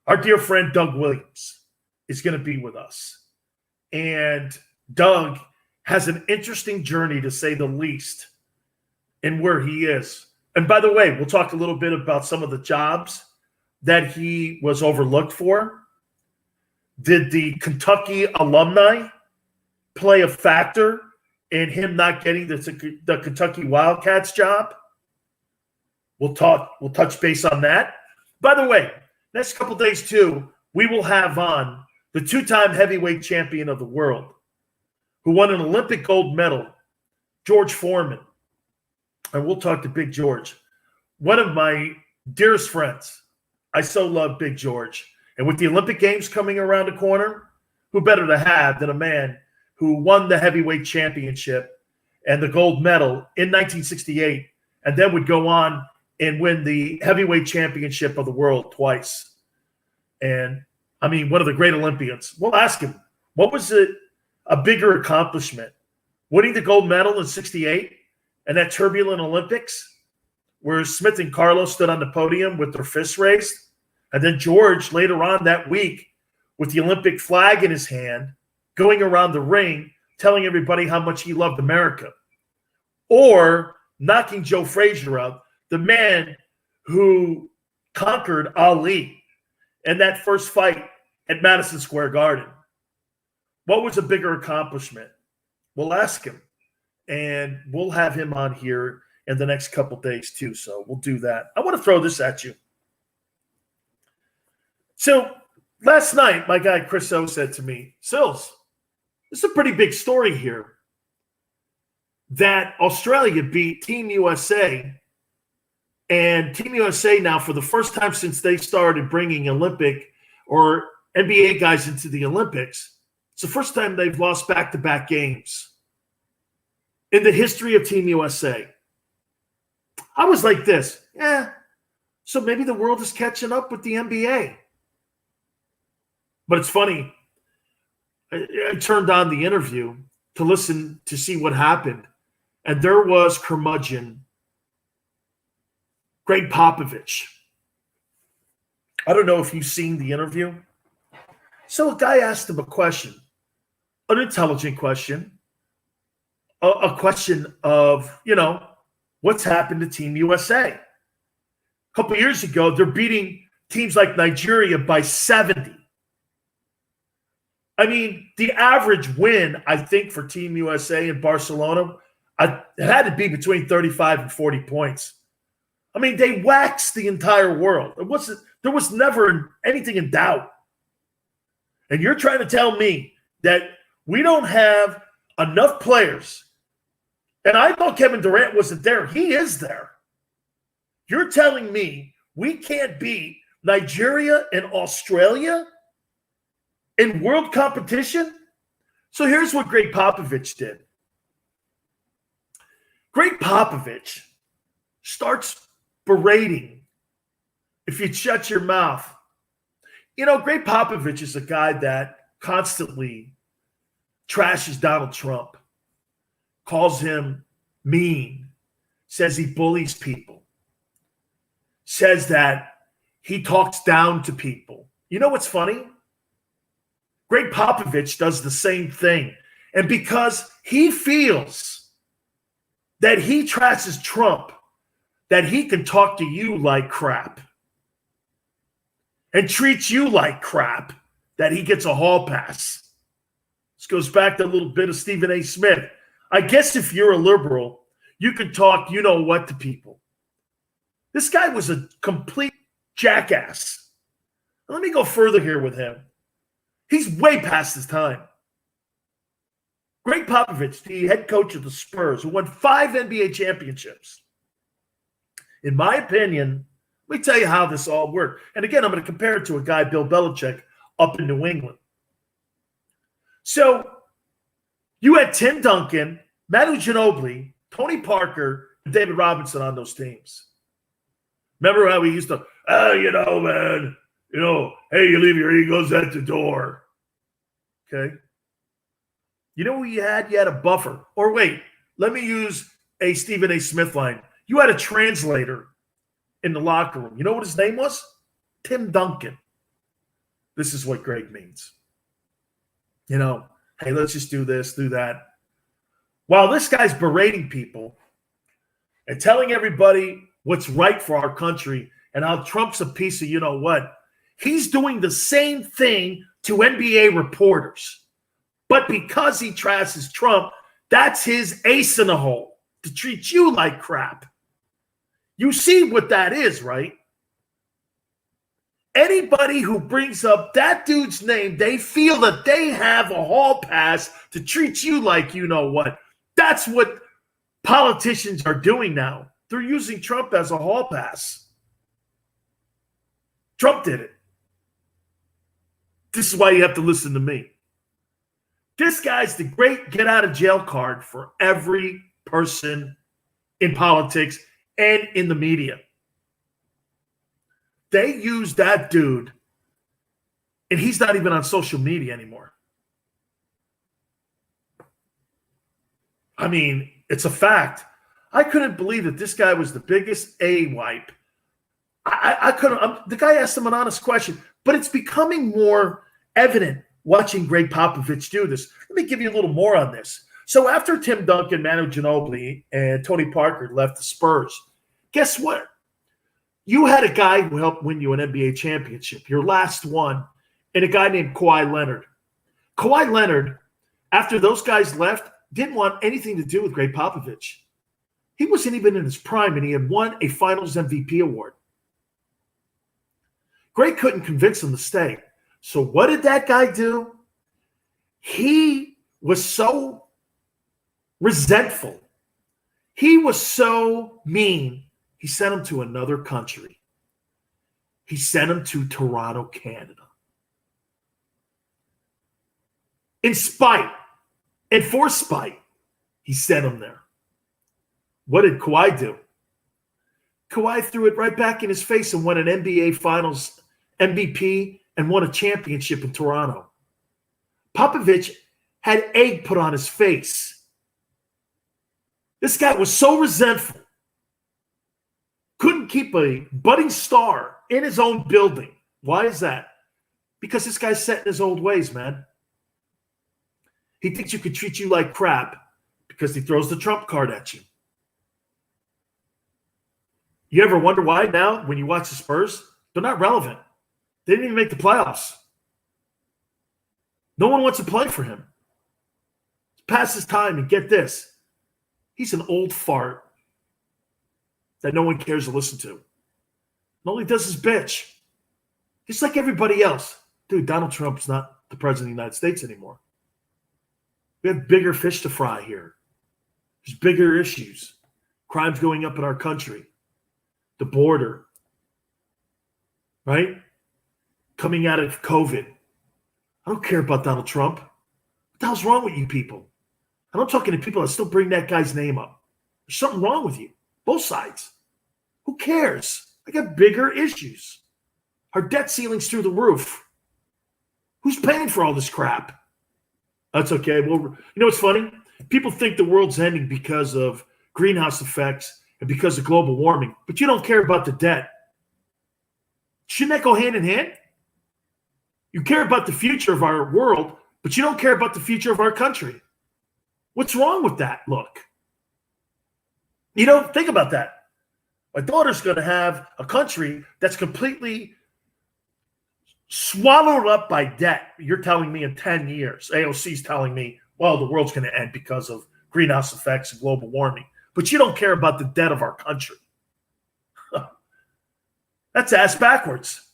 our dear friend Doug Williams, is going to be with us. And Doug has an interesting journey, to say the least, in where he is. And by the way, we'll talk a little bit about some of the jobs that he was overlooked for. Did the Kentucky alumni play a factor in him not getting the Kentucky Wildcats job? We'll touch base on that. By the way, next couple days too, we will have on the two-time heavyweight champion of the world, who won an Olympic gold medal, George Foreman. and we'll talk to Big George, one of my dearest friends. I so love Big George. And with the Olympic Games coming around the corner, who better to have than a man who won the heavyweight championship and the gold medal in 1968, and then would go on and win the heavyweight championship of the world twice. And, I mean, one of the great Olympians. We'll ask him, what was it a bigger accomplishment? Winning the gold medal in 68 and that turbulent Olympics where Smith and Carlos stood on the podium with their fists raised, and then George later on that week with the Olympic flag in his hand going around the ring telling everybody how much he loved America, or knocking Joe Frazier out, the man who conquered Ali in that first fight at Madison Square Garden. What was a bigger accomplishment? We'll ask him, and we'll have him on here in the next couple days too, so we'll do that. I want to throw this at you. So last night, my guy Chris O said to me, Sills, this is a pretty big story here that Australia beat Team USA, and Team USA now, for the first time since they started bringing Olympic or NBA guys into the Olympics, it's the first time they've lost back-to-back games in the history of Team USA. I was like this, so maybe the world is catching up with the NBA. But it's funny, I turned on the interview to listen to see what happened, and there was curmudgeon Greg Popovich. I don't know if you've seen the interview. So a guy asked him a question, an intelligent question, a question of, what's happened to Team USA? A couple years ago, they're beating teams like Nigeria by 70. I mean, the average win, I think, for Team USA in Barcelona, it had to be between 35 and 40 points. I mean, they waxed the entire world. There was never anything in doubt. And you're trying to tell me that we don't have enough players. And I thought Kevin Durant wasn't there. He is there. You're telling me we can't beat Nigeria and Australia in world competition? So here's what Greg Popovich did. Greg Popovich starts berating if you shut your mouth. Greg Popovich is a guy that constantly trashes Donald Trump, calls him mean, says he bullies people, says that he talks down to people. You know what's funny? Greg Popovich does the same thing. And because he feels that he trashes Trump, that he can talk to you like crap and treats you like crap, that he gets a hall pass. This goes back to a little bit of Stephen A. Smith. I guess if you're a liberal, you can talk you-know-what to people. This guy was a complete jackass. Let me go further here with him. He's way past his time. Greg Popovich, the head coach of the Spurs, who won 5 NBA championships. In my opinion, let me tell you how this all worked. And again, I'm going to compare it to a guy, Bill Belichick, up in New England. So you had Tim Duncan, Manu Ginobili, Tony Parker, and David Robinson on those teams. Remember how we used to, man, hey, you leave your egos at the door. Okay? You know what you had? You had a buffer. Or wait, let me use a Stephen A. Smith line. You had a translator in the locker room. You know what his name was? Tim Duncan. This is what Greg means. Hey, let's just do this, do that. While this guy's berating people and telling everybody what's right for our country and how Trump's a piece of you-know-what, he's doing the same thing to NBA reporters. But because he trashes Trump, that's his ace in the hole, to treat you like crap. You see what that is, right? Anybody who brings up that dude's name, they feel that they have a hall pass to treat you like you-know-what. That's what politicians are doing now. They're using Trump as a hall pass. Trump did it. This is why you have to listen to me. This guy's the great get out of jail card for every person in politics and in the media. They use that dude, and he's not even on social media anymore. I mean, it's a fact. I couldn't believe that this guy was the biggest A-wipe. I couldn't. The guy asked him an honest question, but it's becoming more evident watching Greg Popovich do this. Let me give you a little more on this. So after Tim Duncan, Manu Ginobili, and Tony Parker left the Spurs, guess what? You had a guy who helped win you an NBA championship, your last one, and a guy named Kawhi Leonard. Kawhi Leonard, after those guys left, didn't want anything to do with Greg Popovich. He wasn't even in his prime, and he had won a Finals MVP award. Greg couldn't convince him to stay. So what did that guy do? He was so resentful. He was so mean. He sent him to another country. He sent him to Toronto, Canada. In spite and for spite, he sent him there. What did Kawhi do? Kawhi threw it right back in his face and won an NBA Finals MVP and won a championship in Toronto. Popovich had egg put on his face. This guy was so resentful. Couldn't keep a budding star in his own building. Why is that? Because this guy's set in his old ways, man. He thinks you could treat you like crap because he throws the Trump card at you. You ever wonder why now when you watch the Spurs? They're not relevant. They didn't even make the playoffs. No one wants to play for him. It's past his time, and get this. He's an old fart that no one cares to listen to. And all he does is bitch. Just like everybody else. Dude, Donald Trump's not the president of the United States anymore. We have bigger fish to fry here. There's bigger issues. Crime's going up in our country. The border. Right? Coming out of COVID. I don't care about Donald Trump. What the hell's wrong with you people? And I'm talking to people that still bring that guy's name up. There's something wrong with you. Both sides. Who cares? I got bigger issues. Our debt ceiling's through the roof. Who's paying for all this crap? That's okay. Well, you know what's funny? People think the world's ending because of greenhouse effects and because of global warming, but you don't care about the debt. Shouldn't that go hand in hand? You care about the future of our world, but you don't care about the future of our country. What's wrong with that look? You don't think about that. My daughter's going to have a country that's completely swallowed up by debt. You're telling me in 10 years. AOC's telling me, well, the world's going to end because of greenhouse effects and global warming. But you don't care about the debt of our country. That's ass backwards.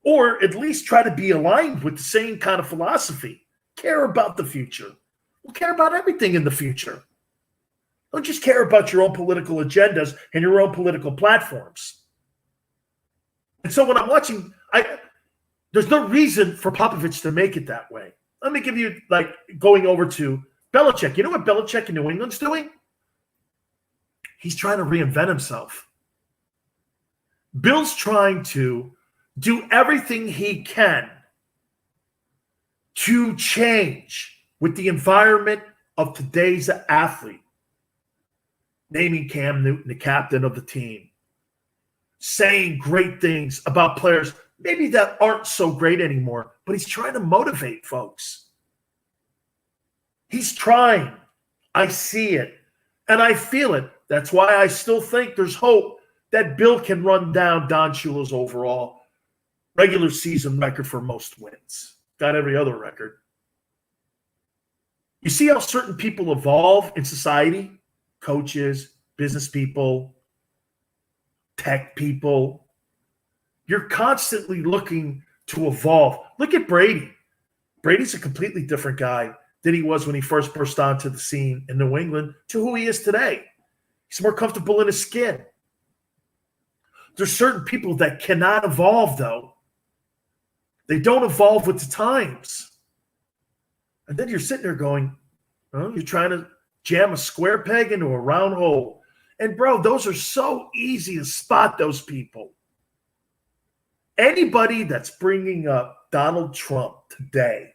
Or at least try to be aligned with the same kind of philosophy. Care about the future. We'll care about everything in the future. Don't just care about your own political agendas and your own political platforms. And so when I'm watching, there's no reason for Popovich to make it that way. Let me give you, going over to Belichick. You know what Belichick in New England's doing? He's trying to reinvent himself. Bill's trying to do everything he can to change with the environment of today's athlete. Naming Cam Newton the captain of the team. Saying great things about players, maybe that aren't so great anymore, but he's trying to motivate folks. He's trying. I see it, and I feel it. That's why I still think there's hope that Bill can run down Don Shula's overall regular season record for most wins. Got every other record. You see how certain people evolve in society? Coaches, business people, tech people. You're constantly looking to evolve. Look at Brady. Brady's a completely different guy than he was when he first burst onto the scene in New England to who he is today. He's more comfortable in his skin. There's certain people that cannot evolve, though. They don't evolve with the times. And then you're sitting there going, oh, you're trying to jam a square peg into a round hole. And, bro, those are so easy to spot those people. Anybody that's bringing up Donald Trump today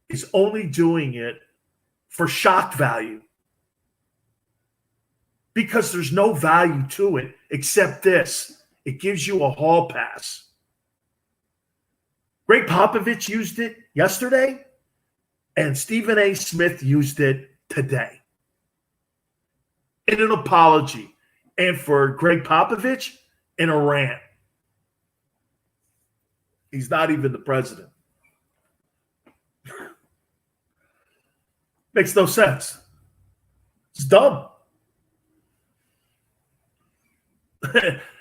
is only doing it for shock value. Because there's no value to it except this. It gives you a hall pass. Greg Popovich used it yesterday, and Stephen A. Smith used it today. In an apology. And for Greg Popovich, in a rant. He's not even the president. Makes no sense. It's dumb.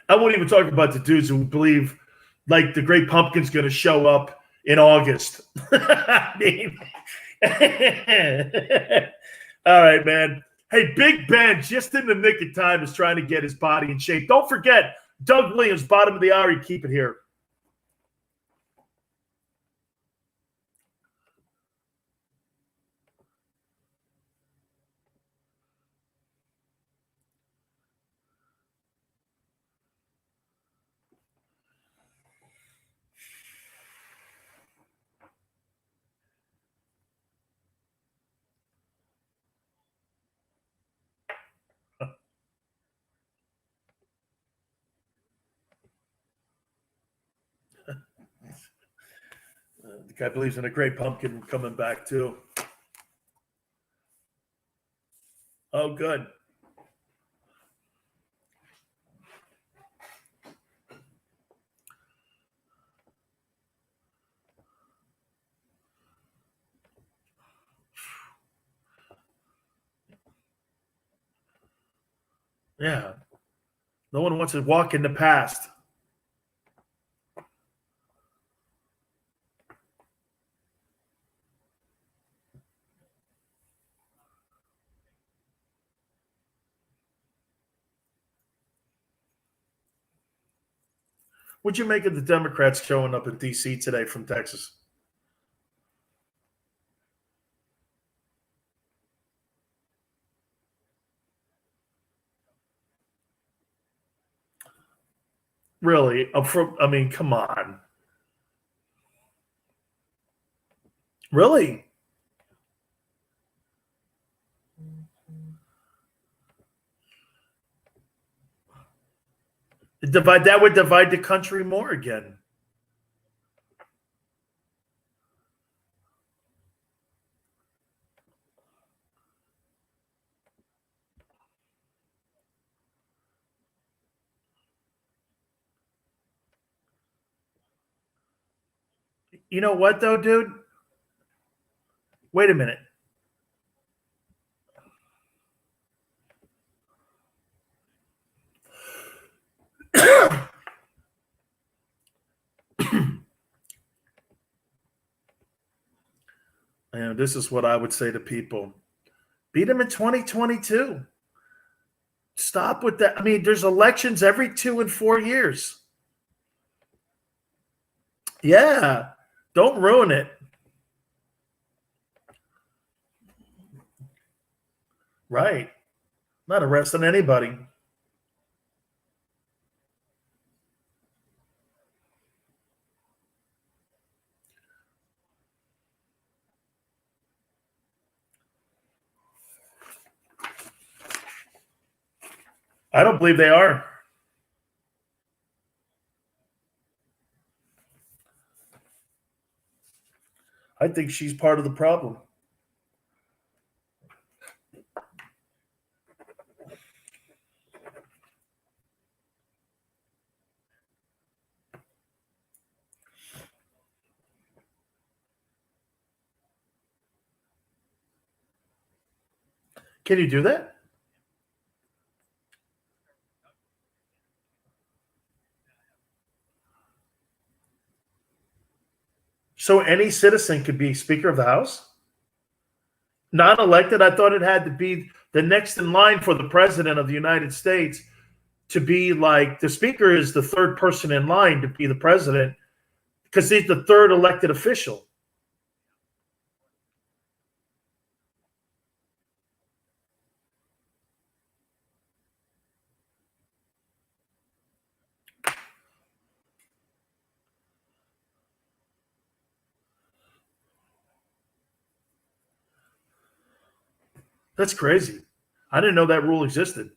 I won't even talk about the dudes who believe like the Great Pumpkin's going to show up in August. I mean, all right, man. Hey, Big Ben, just in the nick of time, is trying to get his body in shape. Don't forget, Doug Williams, bottom of the hour, you keep it here. The guy believes in a Great Pumpkin coming back, too. Oh, good. Yeah. No one wants to walk in the past. What'd you make of the Democrats showing up in D.C. today from Texas? Really? I mean, come on. Really? That would divide the country more again. You know what, though, dude? Wait a minute. And this is what I would say to people. Beat them in 2022. Stop with that. I mean, there's elections every 2 and 4 years. Yeah. Don't ruin it. Right. Not arresting anybody. I don't believe they are. I think she's part of the problem. Can you do that? So any citizen could be Speaker of the House? Non-elected, I thought it had to be the next in line for the president of the United States to be like the speaker is the third person in line to be the president because he's the third elected official. That's crazy. I didn't know that rule existed.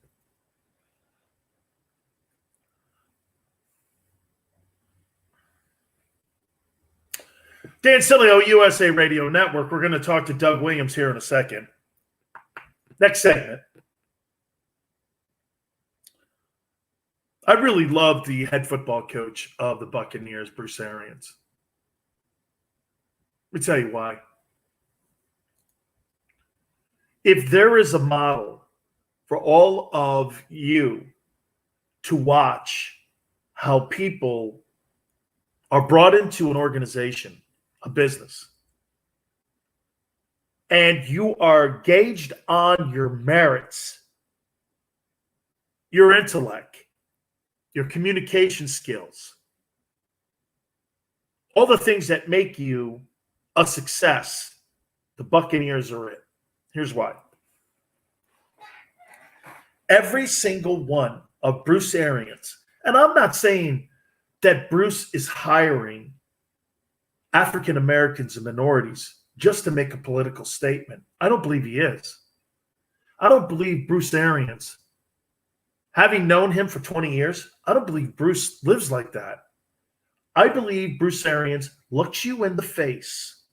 Dan Sileo, USA Radio Network. We're going to talk to Doug Williams here in a second. Next segment. I really love the head football coach of the Buccaneers, Bruce Arians. Let me tell you why. If there is a model for all of you to watch how people are brought into an organization, a business, and you are gauged on your merits, your intellect, your communication skills, all the things that make you a success, the Buccaneers are it. Here's why. Every single one of Bruce Arians, and I'm not saying that Bruce is hiring African Americans and minorities just to make a political statement. I don't believe he is. I don't believe Bruce Arians, having known him for 20 years, I don't believe Bruce lives like that. I believe Bruce Arians looks you in the face,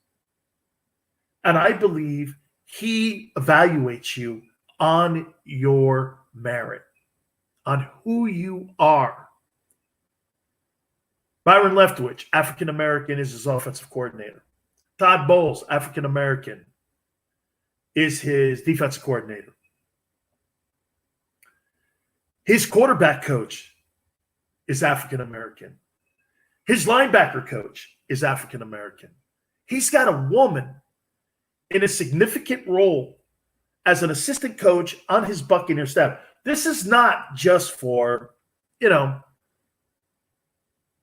and I believe he evaluates you on your merit, on who you are. Byron Leftwich, African American, is his offensive coordinator. Todd Bowles, African American, is his defensive coordinator. His quarterback coach is African American. His linebacker coach is African American. He's got a woman in a significant role as an assistant coach on his Buccaneer staff. This is not just for,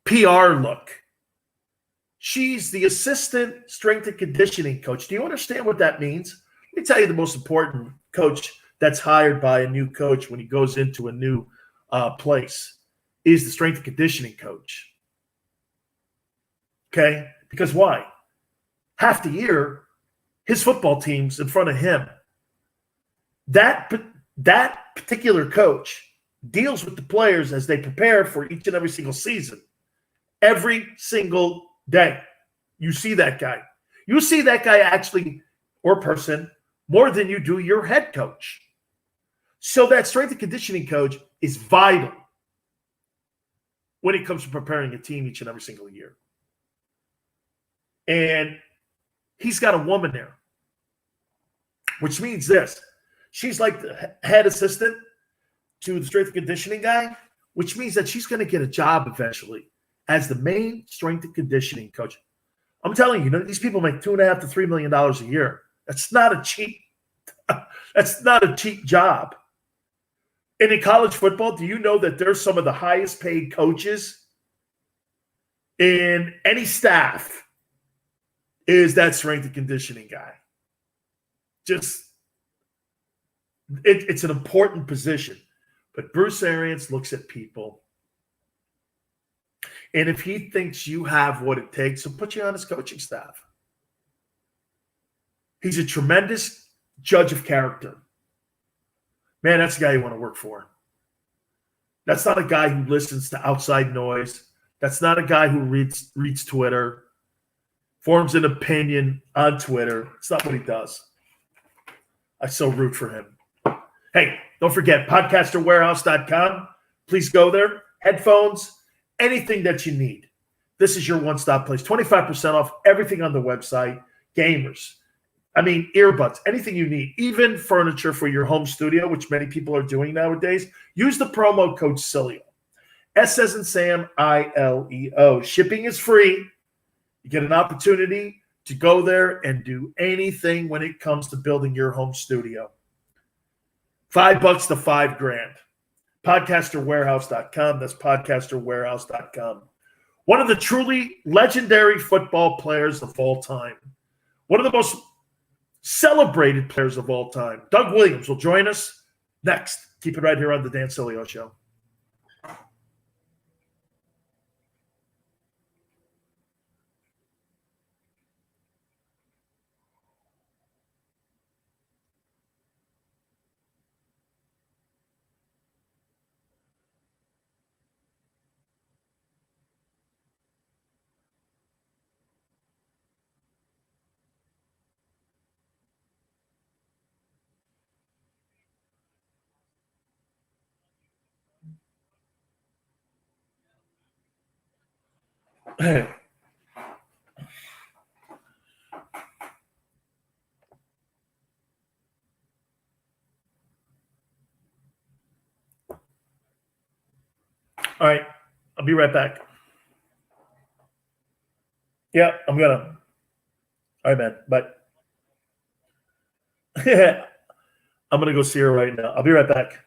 PR look. She's the assistant strength and conditioning coach. Do you understand what that means? Let me tell you the most important coach that's hired by a new coach when he goes into a new place is the strength and conditioning coach. Okay? Because why? Half the year, his football team's in front of him. That particular coach deals with the players as they prepare for each and every single season. Every single day. You see that guy. You see that guy actually, or person, more than you do your head coach. So that strength and conditioning coach is vital when it comes to preparing a team each and every single year. And he's got a woman there, which means this. She's like the head assistant to the strength and conditioning guy, which means that she's going to get a job eventually as the main strength and conditioning coach. I'm telling you, these people make $2.5 to $3 million a year. That's not a cheap job. And in college football, do you know that there's some of the highest paid coaches in any staff is that strength and conditioning guy? It's an important position. But Bruce Arians looks at people, and if he thinks you have what it takes, he'll put you on his coaching staff. He's a tremendous judge of character. Man, that's the guy you want to work for. That's not a guy who listens to outside noise. That's not a guy who reads Twitter, forms an opinion on Twitter. It's not what he does. I so root for him. Hey, don't forget, podcasterwarehouse.com. Please go there. Headphones, anything that you need. This is your one-stop place. 25% off everything on the website. Gamers. Earbuds, anything you need. Even furniture for your home studio, which many people are doing nowadays. Use the promo code Sileo. S as in Sam, ILEO. Shipping is free. You get an opportunity to go there and do anything when it comes to building your home studio. $5 to $5,000. Podcasterwarehouse.com. That's podcasterwarehouse.com. One of the truly legendary football players of all time. One of the most celebrated players of all time. Doug Williams will join us next. Keep it right here on the Dan Sileo Show. All right. I'll be right back. Yeah, I'm going to. All right, man. Bye. I'm going to go see her right now. I'll be right back.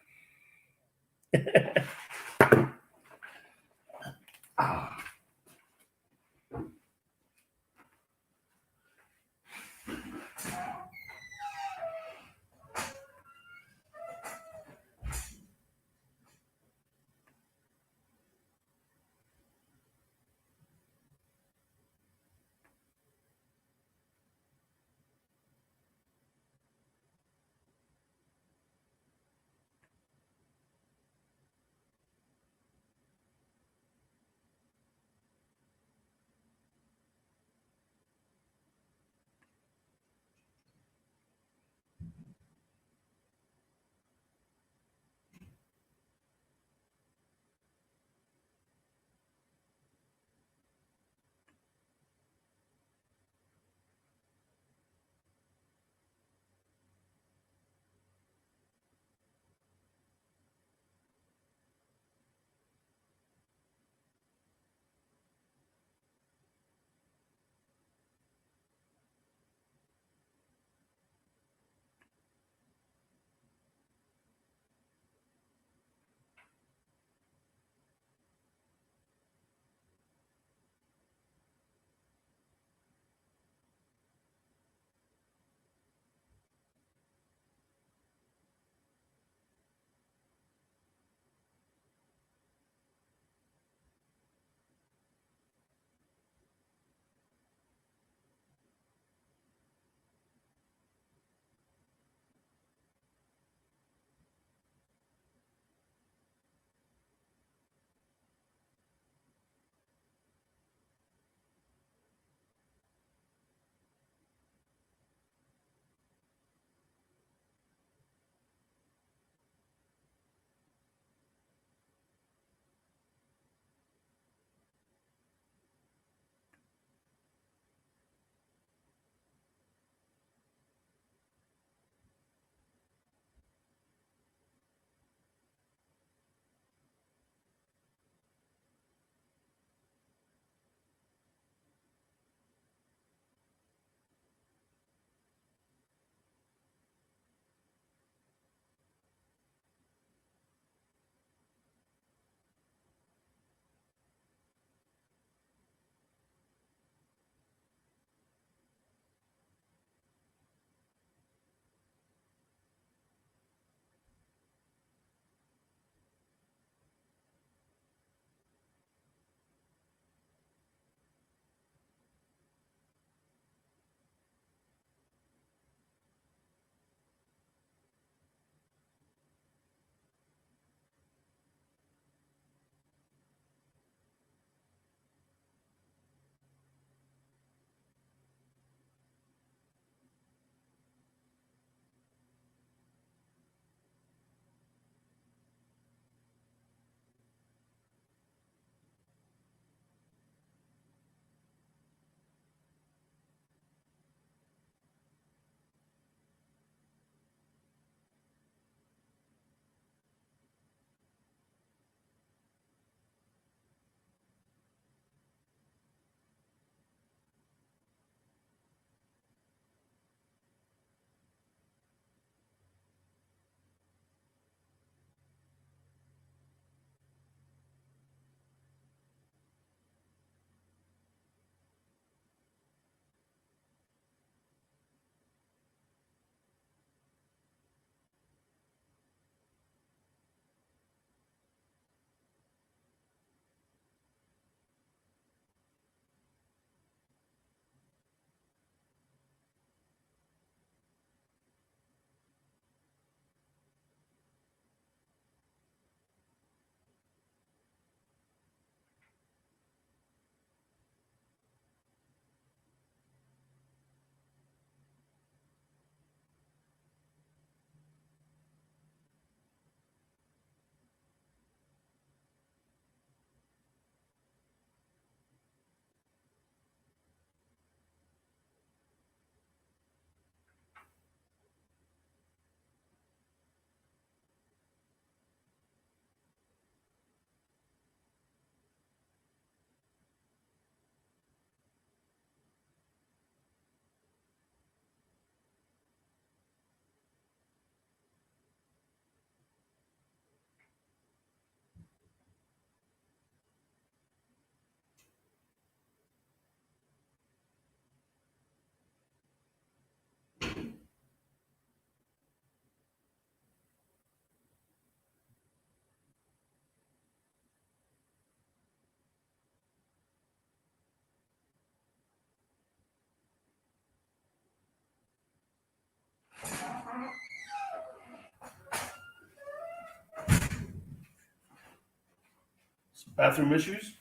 Some bathroom issues?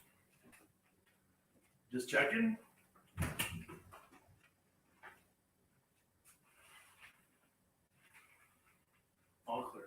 Just checking. All clear.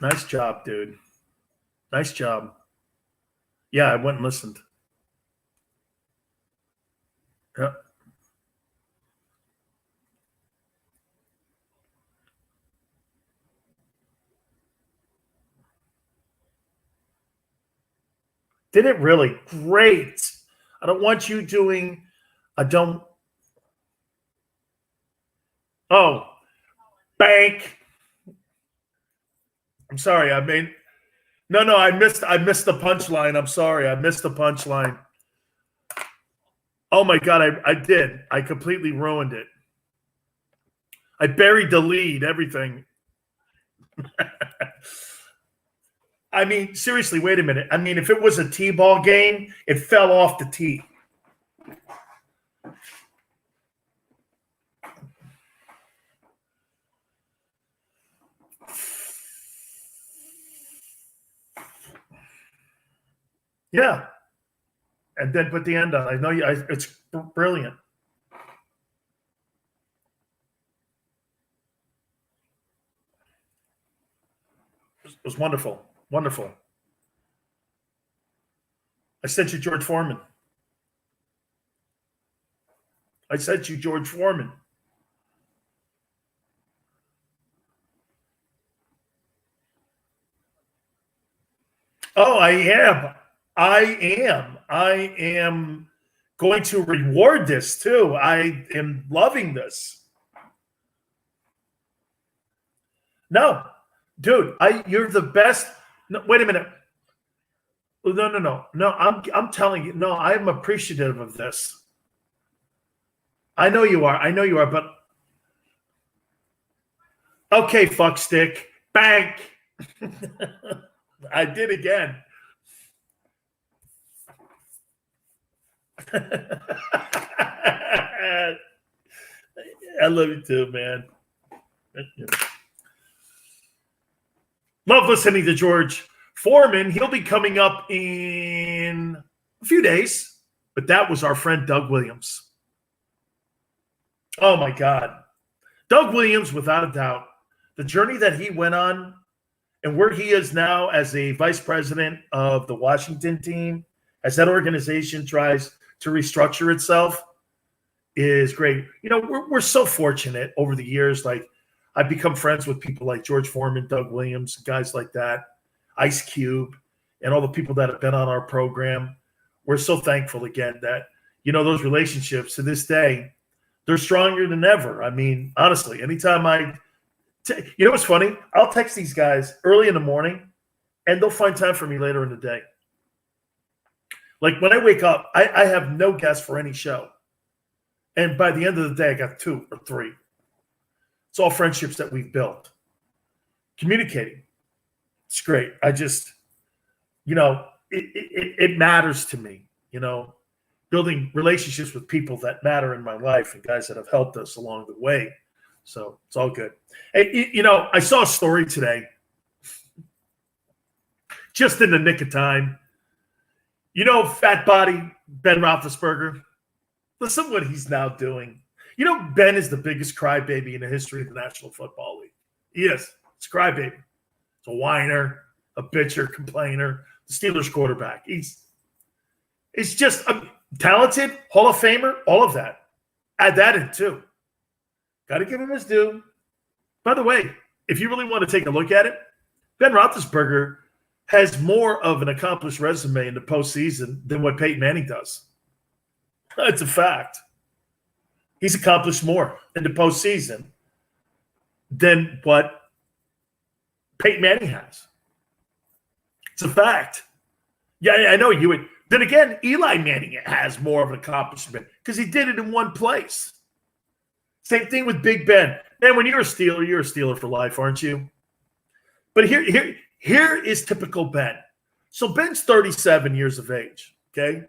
Nice job, dude. Nice job. Yeah, I went and listened. Yeah. Did it really? Great. I don't want you doing, I don't. Oh, bank. I'm sorry. I missed the punchline. I'm sorry. I missed the punchline. Oh my God, I did. I completely ruined it. I buried the lead, everything. I mean, seriously, wait a minute. I mean, if it was a T-ball game, it fell off the tee. Yeah. And then put the end on. I know it's brilliant. It was wonderful. Wonderful. I sent you George Foreman. I sent you George Foreman. Oh, I am. I am going to reward this too. I am loving this. No, dude, you're the best. No, wait a minute. No. I'm telling you, no, I'm appreciative of this. I know you are, but okay, fuck stick. Bank. I did again. I love you too, man. Love listening to George Foreman. He'll be coming up in a few days, but that was our friend Doug Williams. Oh my God. Doug Williams, without a doubt, the journey that he went on and where he is now as a vice president of the Washington team, as that organization tries to restructure itself, is great. You know, we're so fortunate over the years. Like, I've become friends with people like George Foreman, Doug Williams, guys like that, Ice Cube, and all the people that have been on our program. We're so thankful again that, you know, those relationships to this day, they're stronger than ever. I mean, honestly, anytime you know what's funny? I'll text these guys early in the morning, and they'll find time for me later in the day. Like, when I wake up, I have no guests for any show. And by the end of the day, I got 2 or 3. It's all friendships that we've built. Communicating. It's great. I just, you know, it matters to me, you know, building relationships with people that matter in my life and guys that have helped us along the way. So it's all good. Hey, you know, I saw a story today, just in the nick of time. You know, fat body Ben Roethlisberger. Listen what he's now doing. You know, Ben is the biggest crybaby in the history of the National Football League. He is. It's a crybaby. It's a whiner, a bitcher, complainer, the Steelers quarterback. He's just talented, Hall of Famer, all of that. Add that in too. Got to give him his due. By the way, if you really want to take a look at it, Ben Roethlisberger has more of an accomplished resume in the postseason than what Peyton Manning does. That's a fact. He's accomplished more in the postseason than what Peyton Manning has. It's a fact. Yeah, I know you would. Then again, Eli Manning has more of an accomplishment because he did it in one place. Same thing with Big Ben. Man, when you're a Steeler for life, aren't you? But here is typical Ben. So Ben's 37 years of age, okay? In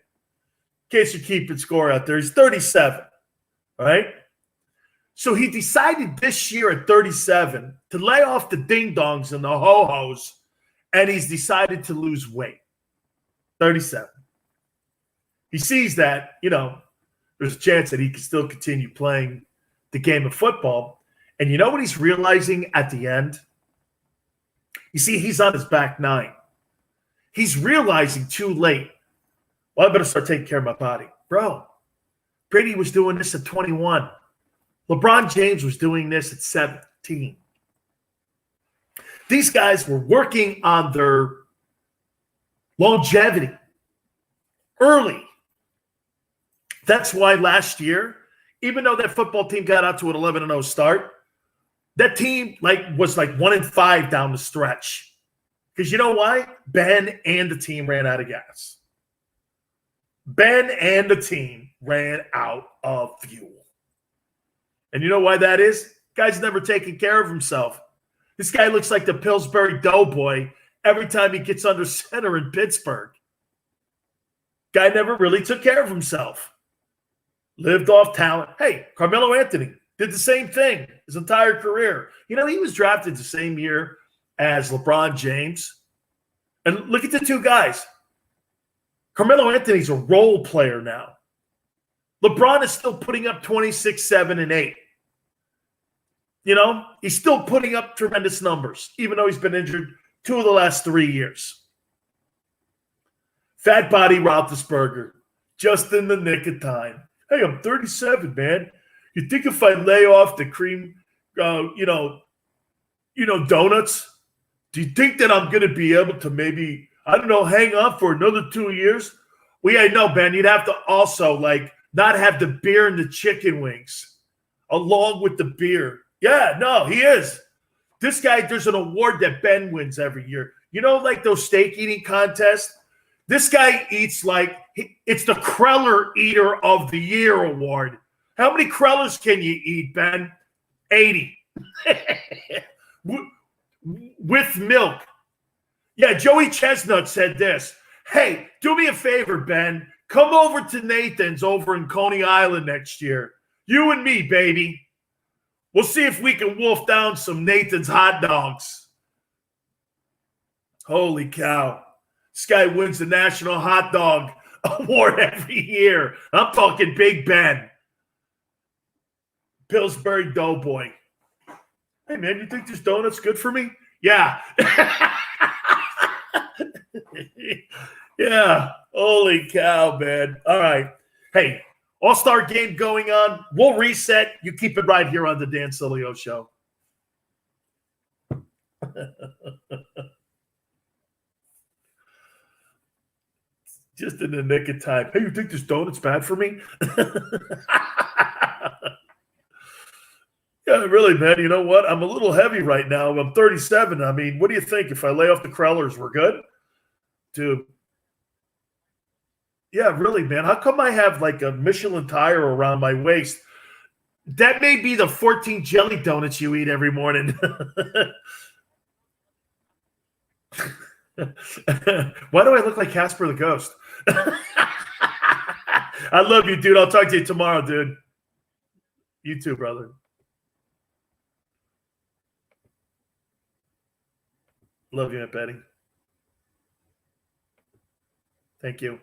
case you're keeping score out there, he's 37, all right? So he decided this year at 37 to lay off the ding-dongs and the ho-hos, and he's decided to lose weight. 37. He sees that, there's a chance that he can still continue playing the game of football. And you know what he's realizing at the end? You see, he's on his back nine. He's realizing too late, well, I better start taking care of my body. Bro, Brady was doing this at 21. LeBron James was doing this at 17. These guys were working on their longevity early. That's why last year, even though that football team got out to an 11-0 start, that team was 1-5 down the stretch. Because you know why? Ben and the team ran out of gas. Ben and the team ran out of fuel. And you know why that is? Guy's never taken care of himself. This guy looks like the Pillsbury Doughboy every time he gets under center in Pittsburgh. Guy never really took care of himself. Lived off talent. Hey, Carmelo Anthony did the same thing his entire career. He was drafted the same year as LeBron James. And look at the two guys. Carmelo Anthony's a role player now. LeBron is still putting up 26, 7, and 8. He's still putting up tremendous numbers, even though he's been injured 2 of the last 3 years. Fat body Roethlisberger, just in the nick of time. Hey, I'm 37, man. You think if I lay off the cream, donuts, do you think that I'm going to be able to maybe, hang on for another 2 years? Well, yeah, no, Ben, you'd have to also, not have the beer and the chicken wings along with the beer. Yeah, no, he is. This guy, there's an award that Ben wins every year. Those steak eating contests? This guy eats it's the Kreller Eater of the Year award. How many Krellers can you eat, Ben? 80. With milk. Yeah, Joey Chestnut said this. Hey, do me a favor, Ben. Come over to Nathan's over in Coney Island next year. You and me, baby. We'll see if we can wolf down some Nathan's hot dogs. Holy cow. This guy wins the National Hot Dog Award every year. I'm talking Big Ben. Pillsbury Doughboy. Hey, man, you think this donut's good for me? Yeah. Yeah. Holy cow, man. All right. Hey, All-Star game going on. We'll reset. You keep it right here on the Dan Sileo Show. Just in the nick of time. Hey, you think this donut's bad for me? Yeah, really, man. You know what? I'm a little heavy right now. I'm 37. I mean, what do you think? If I lay off the Krellers, we're good? Dude. Yeah, really, man. How come I have a Michelin tire around my waist? That may be the 14 jelly donuts you eat every morning. Why do I look like Casper the Ghost? I love you, dude. I'll talk to you tomorrow, dude. You too, brother. Love you, Aunt Betty. Thank you.